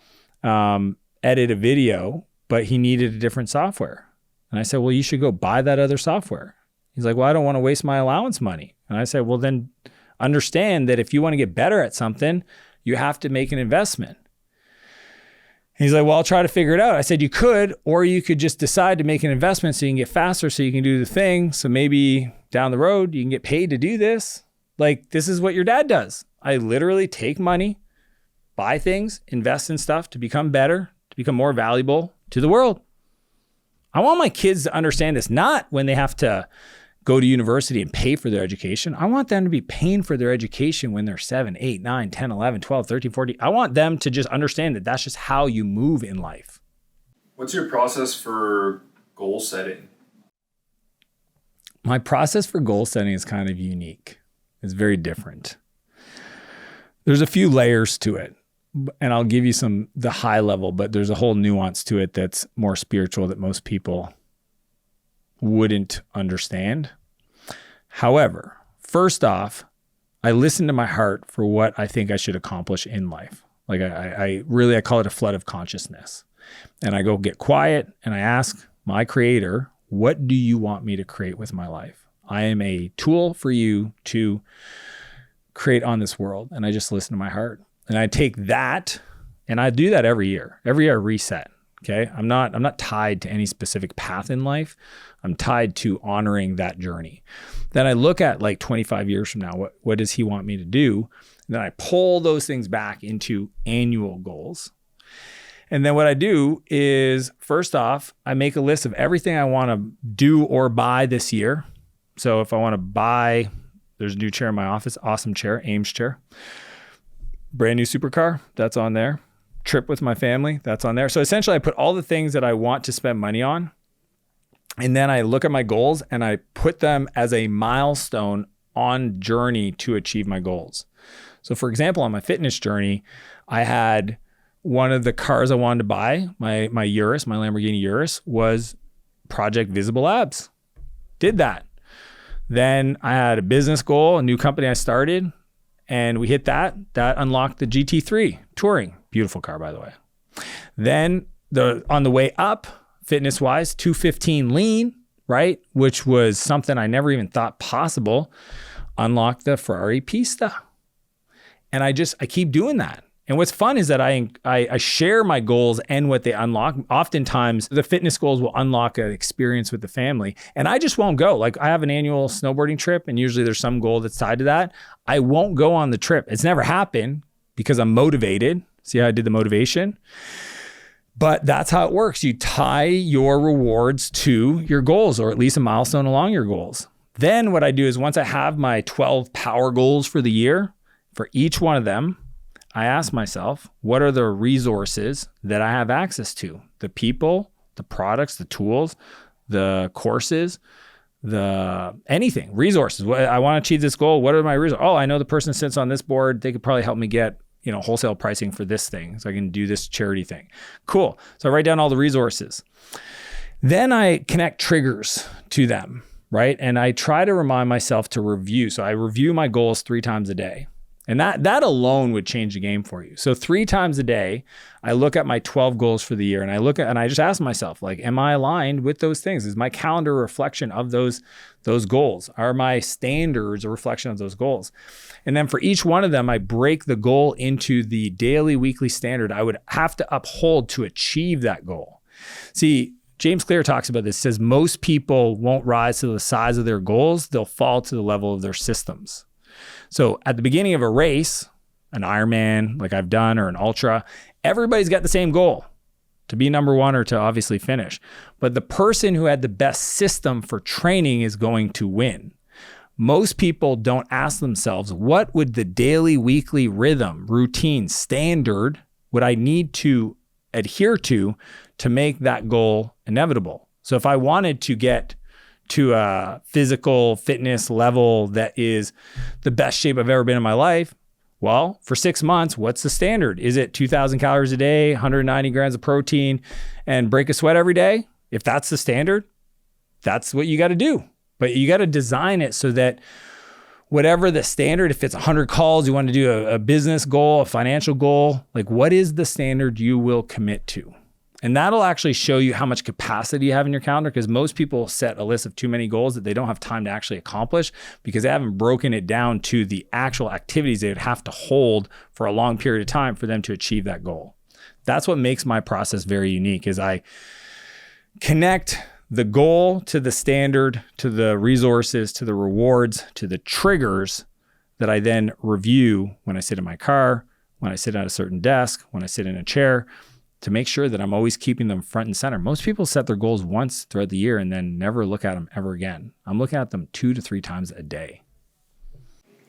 edit a video, but he needed a different software. And I said, "Well, you should go buy that other software." He's like, "Well, I don't want to waste my allowance money." And I said, "Well, then understand that if you want to get better at something, you have to make an investment." He's like, "Well, I'll try to figure it out." I said, "You could, or you could just decide to make an investment so you can get faster, so you can do the thing. So maybe down the road, you can get paid to do this." Like, this is what your dad does. I literally take money, buy things, invest in stuff to become better, to become more valuable to the world. I want my kids to understand this, not when they have to go to university and pay for their education. I want them to be paying for their education when they're 7, 8, 9, 10, 11, 12, 13, 14. I want them to just understand that that's just how you move in life. What's your process for goal setting? My process for goal setting is kind of unique. It's very different. There's a few layers to it. and I'll give you the high level, but there's a whole nuance to it that's more spiritual that most people wouldn't understand. However, first off, I listen to my heart for what I think I should accomplish in life. Like I call it a flood of consciousness. And I go get quiet and I ask my creator, what do you want me to create with my life? I am a tool for you to create on this world. And I just listen to my heart. And I take that, and I do that every year. Every year I reset. Okay. I'm not tied to any specific path in life. I'm tied to honoring that journey. Then I look at like 25 years from now, what does he want me to do? And then I pull those things back into annual goals. And then what I do is, first off, I make a list of everything I want to do or buy this year. So if I want to buy, there's a new chair in my office, awesome chair, Ames chair. Brand new supercar, that's on there. Trip with my family, that's on there. So essentially I put all the things that I want to spend money on. And then I look at my goals and I put them as a milestone on journey to achieve my goals. So for example, on my fitness journey, I had one of the cars I wanted to buy, my Urus, my Lamborghini Urus, was Project Visible Abs. Did that. Then I had a business goal, a new company I started, and we hit that. That unlocked the GT3 Touring. Beautiful car, by the way. Then on the way up, fitness-wise, 215 lean, right? Which was something I never even thought possible. Unlocked the Ferrari Pista. And I keep doing that. And what's fun is that I share my goals and what they unlock. Oftentimes, the fitness goals will unlock an experience with the family, and I just won't go. Like I have an annual snowboarding trip, and usually there's some goal that's tied to that. I won't go on the trip. It's never happened because I'm motivated. See how I did the motivation? But that's how it works. You tie your rewards to your goals, or at least a milestone along your goals. Then what I do is, once I have my 12 power goals for the year, for each one of them, I ask myself, what are the resources that I have access to? The people, the products, the tools, the courses, anything, resources. I want to achieve this goal. What are my resources? Oh, I know the person sits on this board. They could probably help me get, wholesale pricing for this thing. So I can do this charity thing. Cool. So I write down all the resources. Then I connect triggers to them, right? And I try to remind myself to review. So I review my goals 3 times a day. And that alone would change the game for you. So 3 times a day, I look at my 12 goals for the year, and I just ask myself, like, am I aligned with those things? Is my calendar a reflection of those goals? Are my standards a reflection of those goals? And then for each one of them, I break the goal into the daily, weekly standard I would have to uphold to achieve that goal. See, James Clear talks about this, says most people won't rise to the size of their goals. They'll fall to the level of their systems. So at the beginning of a race, an Ironman like I've done, or an ultra, everybody's got the same goal, to be number one or to obviously finish. But the person who had the best system for training is going to win. Most people don't ask themselves, what would the daily, weekly rhythm, routine, standard would I need to adhere to make that goal inevitable? So if I wanted to get to a physical fitness level that is the best shape I've ever been in my life, well, for 6 months, what's the standard? Is it 2,000 calories a day, 190 grams of protein, and break a sweat every day? If that's the standard, that's what you got to do. But you got to design it so that whatever the standard, if it's 100 calls, you want to do a business goal, a financial goal, like what is the standard you will commit to? And that'll actually show you how much capacity you have in your calendar, because most people set a list of too many goals that they don't have time to actually accomplish because they haven't broken it down to the actual activities they would have to hold for a long period of time for them to achieve that goal. That's what makes my process very unique, is I connect the goal to the standard, to the resources, to the rewards, to the triggers that I then review when I sit in my car, when I sit at a certain desk, when I sit in a chair, to make sure that I'm always keeping them front and center. Most people set their goals once throughout the year and then never look at them ever again. I'm looking at them 2 to 3 times a day.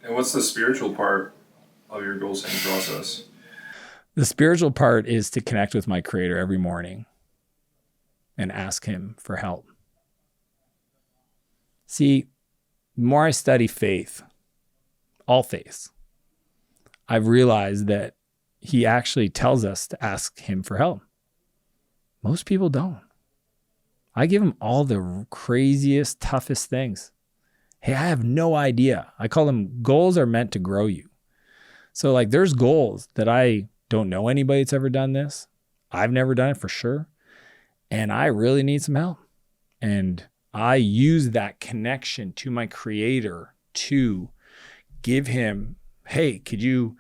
And what's the spiritual part of your goal setting process? The spiritual part is to connect with my creator every morning and ask him for help. See, the more I study faith, all faiths, I've realized that he actually tells us to ask him for help. Most people don't. I give him all the craziest, toughest things. Hey, I have no idea. I call them goals are meant to grow you. So like there's goals that I don't know anybody that's ever done this. I've never done it for sure. And I really need some help. And I use that connection to my creator to give him, hey, could you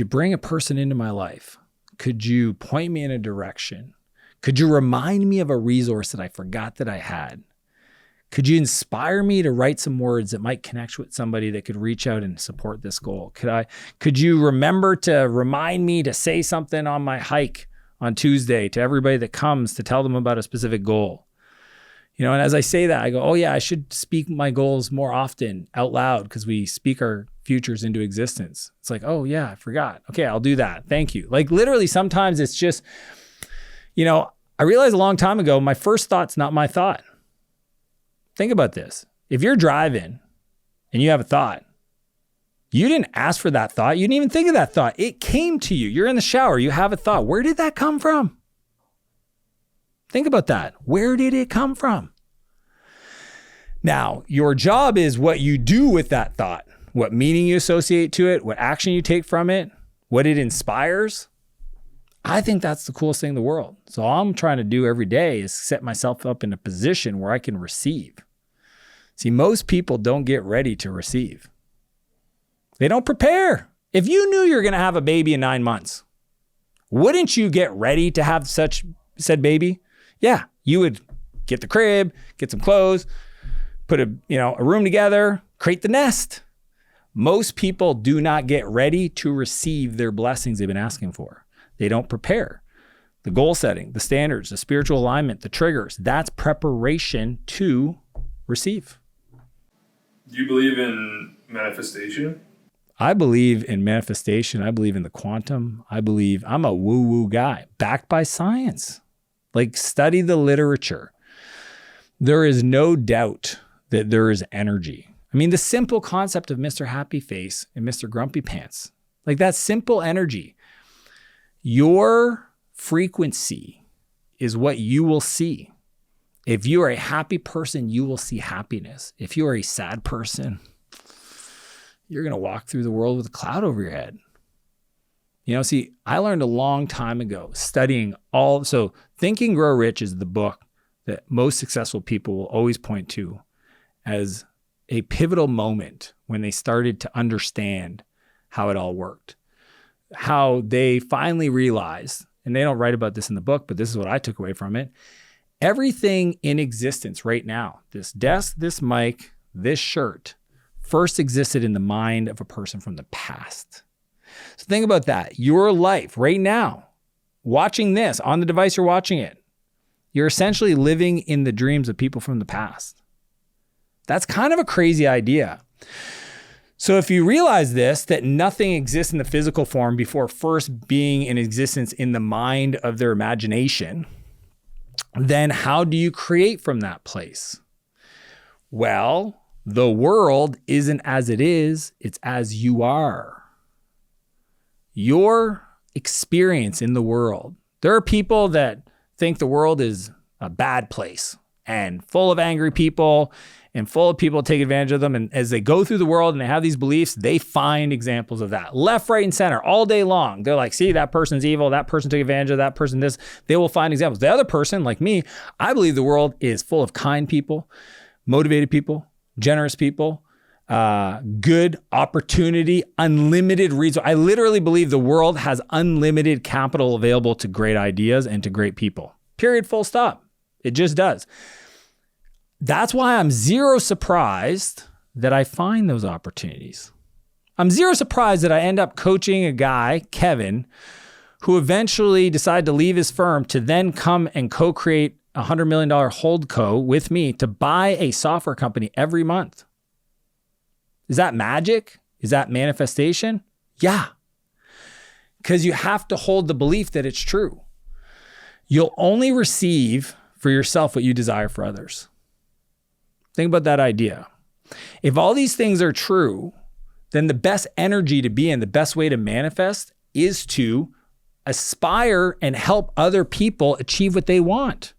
bring a person into my life? Could you point me in a direction? Could you remind me of a resource that I forgot that I had? Could you inspire me to write some words that might connect with somebody that could reach out and support this goal? Could you remember to remind me to say something on my hike on Tuesday to everybody that comes to tell them about a specific goal? You know, and as I say that, I go, oh yeah, I should speak my goals more often out loud because we speak our futures into existence. It's like, oh yeah, I forgot. Okay, I'll do that. Thank you. Like literally sometimes it's just, you know, I realized a long time ago, my first thought's not my thought. Think about this. If you're driving and you have a thought, you didn't ask for that thought. You didn't even think of that thought. It came to you. You're in the shower. You have a thought. Where did that come from? Think about that. Where did it come from? Now, your job is what you do with that thought, what meaning you associate to it, what action you take from it, what it inspires. I think that's the coolest thing in the world. So all I'm trying to do every day is set myself up in a position where I can receive. See, most people don't get ready to receive. They don't prepare. If you knew you're going to have a baby in 9 months, wouldn't you get ready to have such said baby? Yeah, you would get the crib, get some clothes, put a room together, create the nest. Most people do not get ready to receive their blessings they've been asking for. They don't prepare. The goal setting, the standards, the spiritual alignment, the triggers, that's preparation to receive. Do you believe in manifestation? I believe in manifestation. I believe in the quantum. I'm a woo-woo guy, backed by science. Like study the literature. There is no doubt that there is energy. I mean, the simple concept of Mr. Happy Face and Mr. Grumpy Pants, like that simple energy. Your frequency is what you will see. If you are a happy person, you will see happiness. If you are a sad person, you're going to walk through the world with a cloud over your head. You know, see, I learned a long time ago studying so Think and Grow Rich is the book that most successful people will always point to as a pivotal moment when they started to understand how it all worked. How they finally realized, and they don't write about this in the book, but this is what I took away from it. Everything in existence right now, this desk, this mic, this shirt, first existed in the mind of a person from the past. So think about that. Your life right now, watching this on the device you're watching it, you're essentially living in the dreams of people from the past. That's kind of a crazy idea. So if you realize this, that nothing exists in the physical form before first being in existence in the mind of their imagination, then how do you create from that place? Well, the world isn't as it is, it's as you are. Your experience in the world. There are people that think the world is a bad place and full of angry people and full of people take advantage of them. And as they go through the world and they have these beliefs, they find examples of that. Left, right, and center all day long. They're like, see, that person's evil. That person took advantage of that person, this. They will find examples. The other person, like me, I believe the world is full of kind people, motivated people, generous people, good opportunity, unlimited resource. I literally believe the world has unlimited capital available to great ideas and to great people. Period, full stop. It just does. That's why I'm zero surprised that I find those opportunities. I'm zero surprised that I end up coaching a guy, Kevin, who eventually decided to leave his firm to then come and co-create a $100 million holdco with me to buy a software company every month. Is that magic? Is that manifestation? Yeah. Because you have to hold the belief that it's true. You'll only receive for yourself what you desire for others. Think about that idea. If all these things are true, then the best energy to be in, the best way to manifest is to aspire and help other people achieve what they want.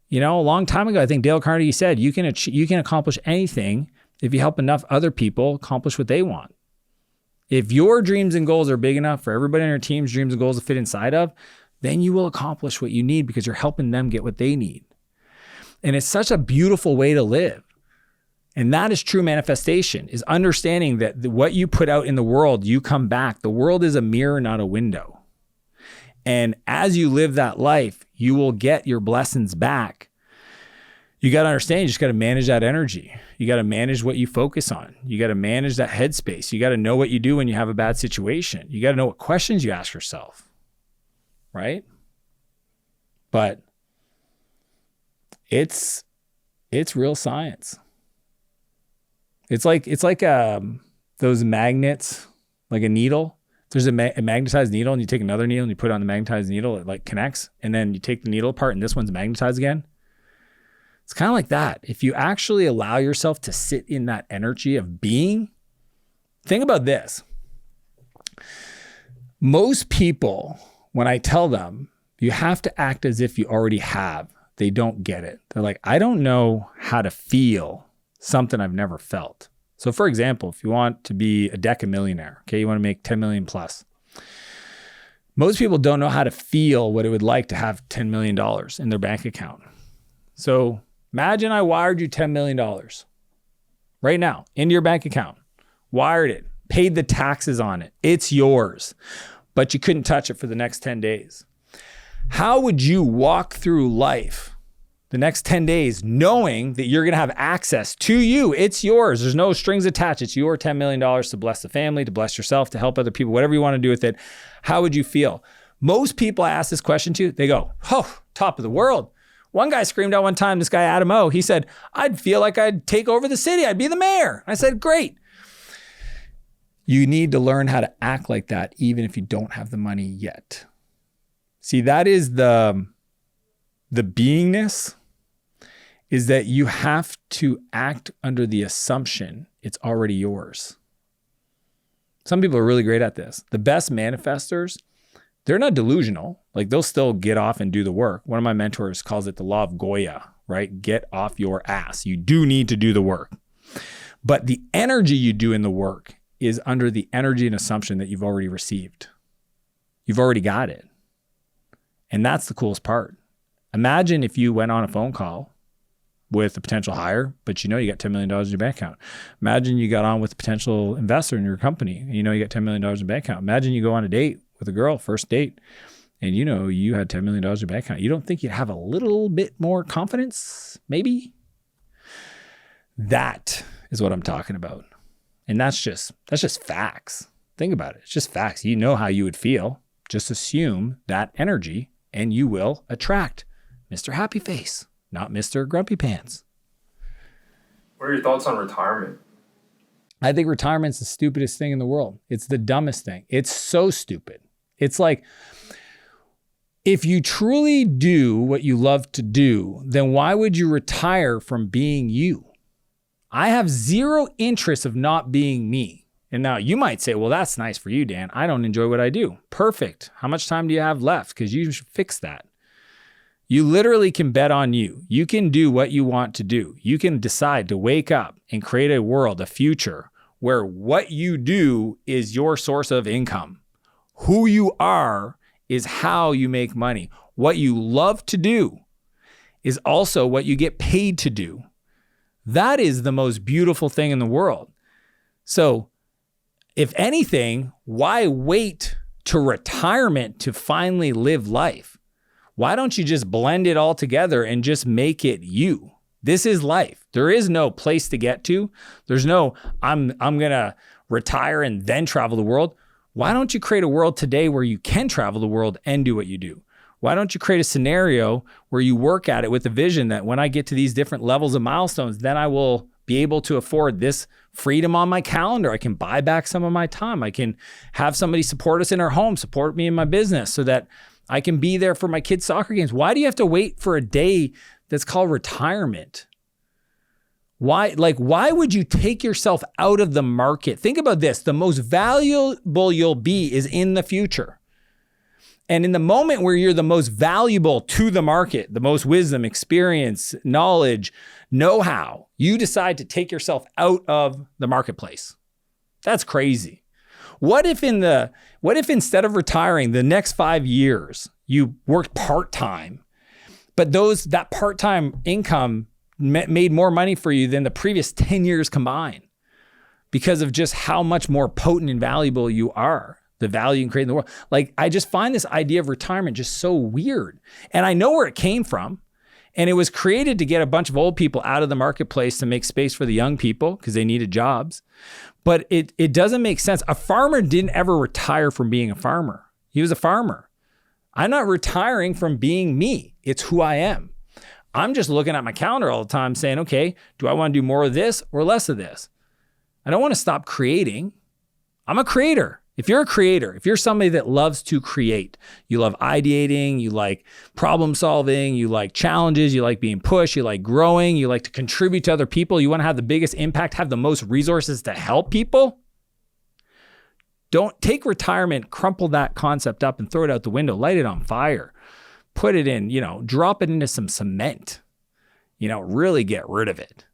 You know, a long time ago, I think Dale Carnegie said, you can accomplish anything if you help enough other people accomplish what they want. If your dreams and goals are big enough for everybody on your team's dreams and goals to fit inside of, then you will accomplish what you need because you're helping them get what they need. And it's such a beautiful way to live. And that is true manifestation, is understanding that what you put out in the world, you come back. The world is a mirror, not a window. And as you live that life, you will get your blessings back. You got to understand, you just got to manage that energy. You got to manage what you focus on. You got to manage that headspace. You got to know what you do when you have a bad situation. You got to know what questions you ask yourself, right? But it's real science. It's like those magnets, like a needle. There's a magnetized needle, and you take another needle and you put it on the magnetized needle, it like connects, and then you take the needle apart and this one's magnetized again. It's kind of like that. If you actually allow yourself to sit in that energy of being, think about this. Most people, when I tell them, you have to act as if you already have, they don't get it. They're like, I don't know how to feel something I've never felt. So for example, if you want to be a decamillionaire, okay, you want to make 10 million plus. Most people don't know how to feel what it would like to have $10 million in their bank account. So imagine I wired you $10 million right now into your bank account, wired it, paid the taxes on it. It's yours, but you couldn't touch it for the next 10 days. How would you walk through life the next 10 days knowing that you're going to have access to you? It's yours. There's no strings attached. It's your $10 million to bless the family, to bless yourself, to help other people, whatever you want to do with it. How would you feel? Most people I ask this question to, they go, oh, top of the world. One guy screamed out one time, this guy, Adam O, he said, I'd feel like I'd take over the city. I'd be the mayor. I said, great. You need to learn how to act like that, even if you don't have the money yet. See, that is the beingness, is that you have to act under the assumption it's already yours. Some people are really great at this. The best manifestors, they're not delusional. Like they'll still get off and do the work. One of my mentors calls it the law of Goya, right? Get off your ass. You do need to do the work. But the energy you do in the work is under the energy and assumption that you've already received. You've already got it. And that's the coolest part. Imagine if you went on a phone call with a potential hire, but you know you got $10 million in your bank account. Imagine you got on with a potential investor in your company, and you know you got $10 million in your bank account. Imagine you go on a date with a girl, first date, and you know you had $10 million in your bank account. You don't think you'd have a little bit more confidence, maybe? That is what I'm talking about. And that's just facts. Think about it. It's just facts. You know how you would feel. Just assume that energy and you will attract Mr. Happy Face, not Mr. Grumpy Pants. What are your thoughts on retirement? I think retirement's the stupidest thing in the world. It's the dumbest thing. It's so stupid. It's like, if you truly do what you love to do, then why would you retire from being you? I have zero interest of not being me. And now you might say, well, that's nice for you, Dan. I don't enjoy what I do. Perfect. How much time do you have left? Because you should fix that. You literally can bet on you. You can do what you want to do. You can decide to wake up and create a world, a future, where what you do is your source of income. Who you are is how you make money. What you love to do is also what you get paid to do. That is the most beautiful thing in the world. So, if anything, why wait to retirement to finally live life? Why don't you just blend it all together and just make it you? This is life. There is no place to get to. There's no, I'm going to retire and then travel the world. Why don't you create a world today where you can travel the world and do what you do? Why don't you create a scenario where you work at it with the vision that when I get to these different levels of milestones, then I will be able to afford this freedom on my calendar. I can buy back some of my time. I can have somebody support us in our home, support me in my business so that I can be there for my kids' soccer games. Why do you have to wait for a day that's called retirement? Why would you take yourself out of the market? Think about this. The most valuable you'll be is in the future. And in the moment where you're the most valuable to the market, the most wisdom, experience, knowledge, know-how, you decide to take yourself out of the marketplace. That's crazy. What if instead of retiring the next 5 years, you worked part-time, but that part-time income made more money for you than the previous 10 years combined because of just how much more potent and valuable you are, the value you can create in the world. Like, I just find this idea of retirement just so weird. And I know where it came from. And it was created to get a bunch of old people out of the marketplace to make space for the young people because they needed jobs. But it doesn't make sense. A farmer didn't ever retire from being a farmer. He was a farmer. I'm not retiring from being me. It's who I am. I'm just looking at my calendar all the time saying, okay, do I want to do more of this or less of this? I don't want to stop creating. I'm a creator. If you're a creator, if you're somebody that loves to create, you love ideating, you like problem solving, you like challenges, you like being pushed, you like growing, you like to contribute to other people, you want to have the biggest impact, have the most resources to help people, don't take retirement, crumple that concept up and throw it out the window, light it on fire, put it in, drop it into some cement, really get rid of it.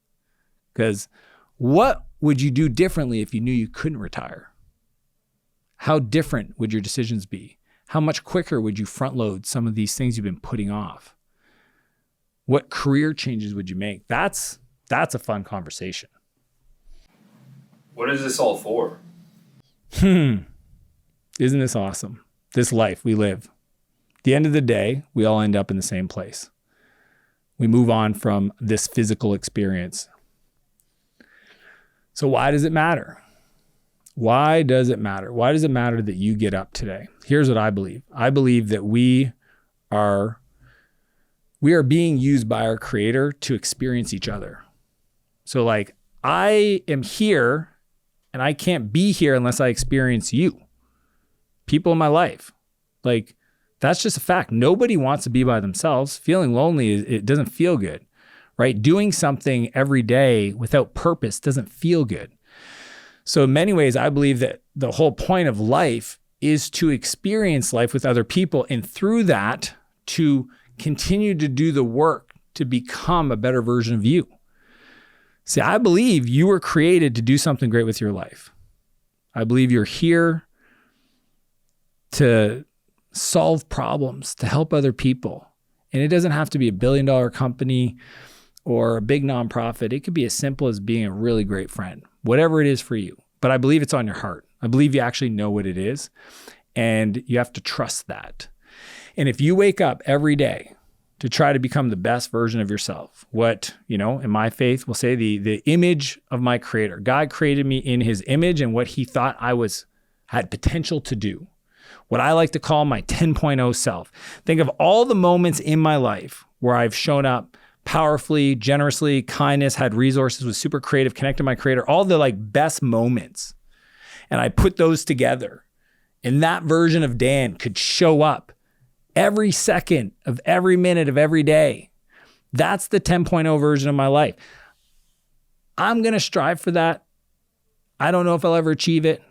Because what would you do differently if you knew you couldn't retire? How different would your decisions be? How much quicker would you front load some of these things you've been putting off? What career changes would you make? That's a fun conversation. What is this all for? Isn't this awesome? This life we live. At the end of the day, we all end up in the same place. We move on from this physical experience. So why does it matter? Why does it matter? Why does it matter that you get up today? Here's what I believe. I believe that we are being used by our Creator to experience each other. So like, I am here and I can't be here unless I experience you. People in my life. Like, that's just a fact. Nobody wants to be by themselves. Feeling lonely, it doesn't feel good, right? Doing something every day without purpose doesn't feel good. So in many ways, I believe that the whole point of life is to experience life with other people, and through that, to continue to do the work to become a better version of you. See, I believe you were created to do something great with your life. I believe you're here to solve problems, to help other people. And it doesn't have to be $1 billion company or a big nonprofit. It could be as simple as being a really great friend, whatever it is for you. But I believe it's on your heart. I believe you actually know what it is, and you have to trust that. And if you wake up every day to try to become the best version of yourself, what, in my faith, we'll say the image of my Creator. God created me in His image and what He thought I had potential to do. What I like to call my 10.0 self. Think of all the moments in my life where I've shown up powerfully, generously, kindness, had resources, was super creative, connected to my Creator, all the best moments. And I put those together. And that version of Dan could show up every second of every minute of every day. That's the 10.0 version of my life. I'm going to strive for that. I don't know if I'll ever achieve it,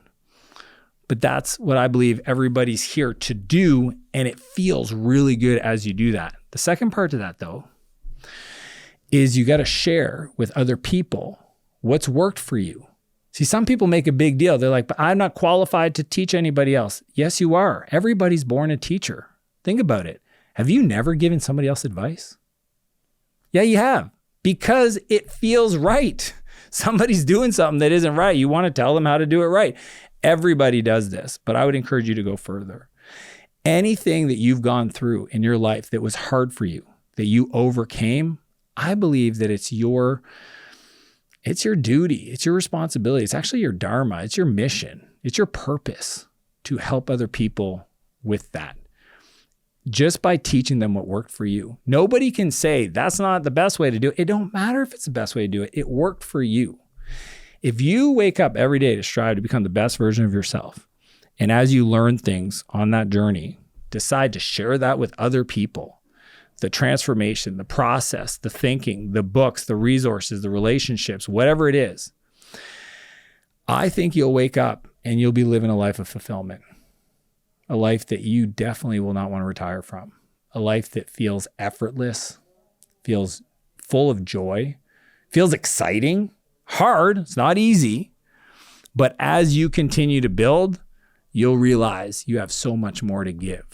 but that's what I believe everybody's here to do. And it feels really good as you do that. The second part to that, though, is you got to share with other people what's worked for you. See, some people make a big deal. They're like, but I'm not qualified to teach anybody else. Yes, you are. Everybody's born a teacher. Think about it. Have you never given somebody else advice? Yeah, you have. Because it feels right. Somebody's doing something that isn't right. You want to tell them how to do it right. Everybody does this, but I would encourage you to go further. Anything that you've gone through in your life that was hard for you, that you overcame, I believe that it's your duty, it's your responsibility, it's actually your dharma, it's your mission, it's your purpose to help other people with that. Just by teaching them what worked for you. Nobody can say that's not the best way to do it. It don't matter if it's the best way to do it. It worked for you. If you wake up every day to strive to become the best version of yourself, and as you learn things on that journey, decide to share that with other people, the transformation, the process, the thinking, the books, the resources, the relationships, whatever it is, I think you'll wake up and you'll be living a life of fulfillment, a life that you definitely will not want to retire from, a life that feels effortless, feels full of joy, feels exciting, hard, it's not easy, but as you continue to build, you'll realize you have so much more to give.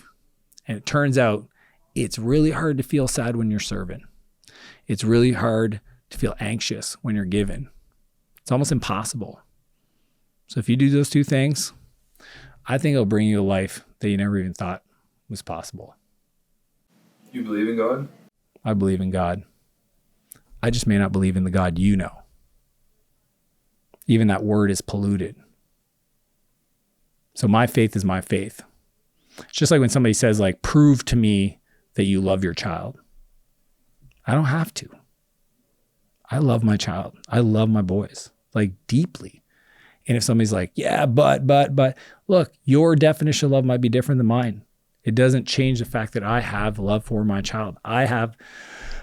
And it turns out it's really hard to feel sad when you're serving. It's really hard to feel anxious when you're giving. It's almost impossible. So if you do those two things, I think it'll bring you a life that you never even thought was possible. You believe in God? I believe in God. I just may not believe in the God you know. Even that word is polluted. So my faith is my faith. It's just like when somebody says, like, prove to me that you love your child. I don't have to. I love my child. I love my boys, like, deeply. And if somebody's like, yeah, but, look, your definition of love might be different than mine. It doesn't change the fact that I have love for my child. I have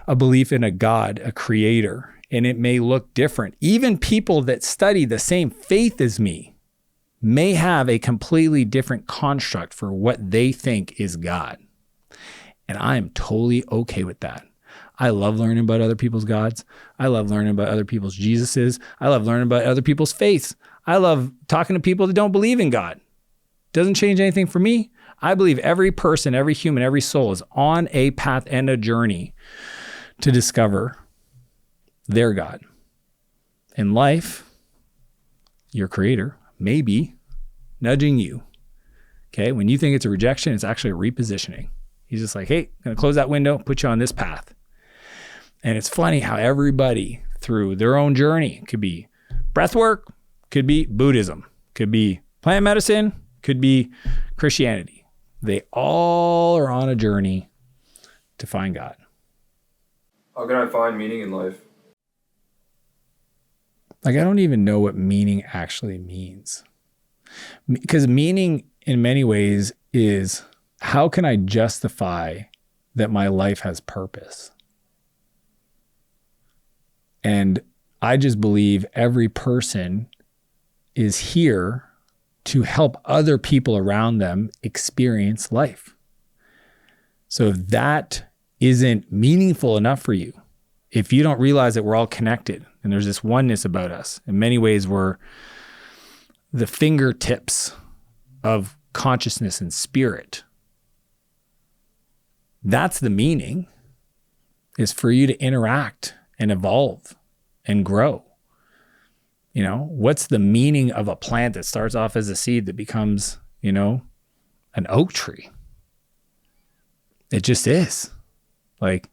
a belief in a God, a creator, and it may look different. Even people that study the same faith as me may have a completely different construct for what they think is God. And I am totally okay with that. I love learning about other people's gods. I love learning about other people's Jesuses. I love learning about other people's faiths. I love talking to people that don't believe in God. Doesn't change anything for me. I believe every person, every human, every soul is on a path and a journey to discover their God. In life, your creator may be nudging you. Okay, when you think it's a rejection, it's actually a repositioning. He's just like, hey, I'm gonna close that window, put you on this path. And it's funny how everybody through their own journey, could be breath work, could be Buddhism, could be plant medicine, could be Christianity. They all are on a journey to find God. How can I find meaning in life? Like, I don't even know what meaning actually means. Because meaning in many ways is, how can I justify that my life has purpose? And I just believe every person is here to help other people around them experience life. So if that isn't meaningful enough for you, if you don't realize that we're all connected and there's this oneness about us, in many ways we're the fingertips of consciousness and spirit, that's the meaning, is for you to interact and evolve and grow. You know, what's the meaning of a plant that starts off as a seed that becomes, you know, an oak tree? It just is. Like,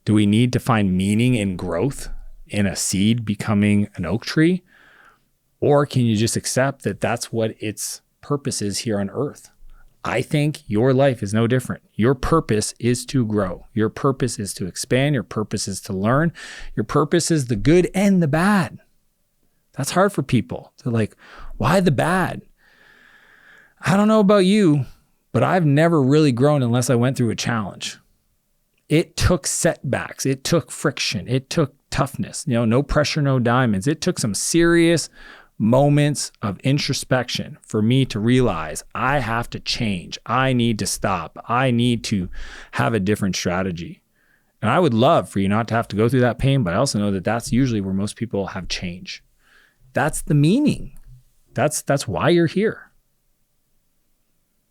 do we need to find meaning in growth in a seed becoming an oak tree? Or can you just accept that that's what its purpose is here on earth? I think your life is no different. Your purpose is to grow. Your purpose is to expand. Your purpose is to learn. Your purpose is the good and the bad. That's hard for people. They're like, why the bad? I don't know about you, but I've never really grown unless I went through a challenge. It took setbacks. It took friction. It took toughness. You know, no pressure, no diamonds. It took some serious moments of introspection for me to realize I have to change. I need to stop. I need to have a different strategy. And I would love for you not to have to go through that pain, but I also know that that's usually where most people have change. That's the meaning. That's why you're here.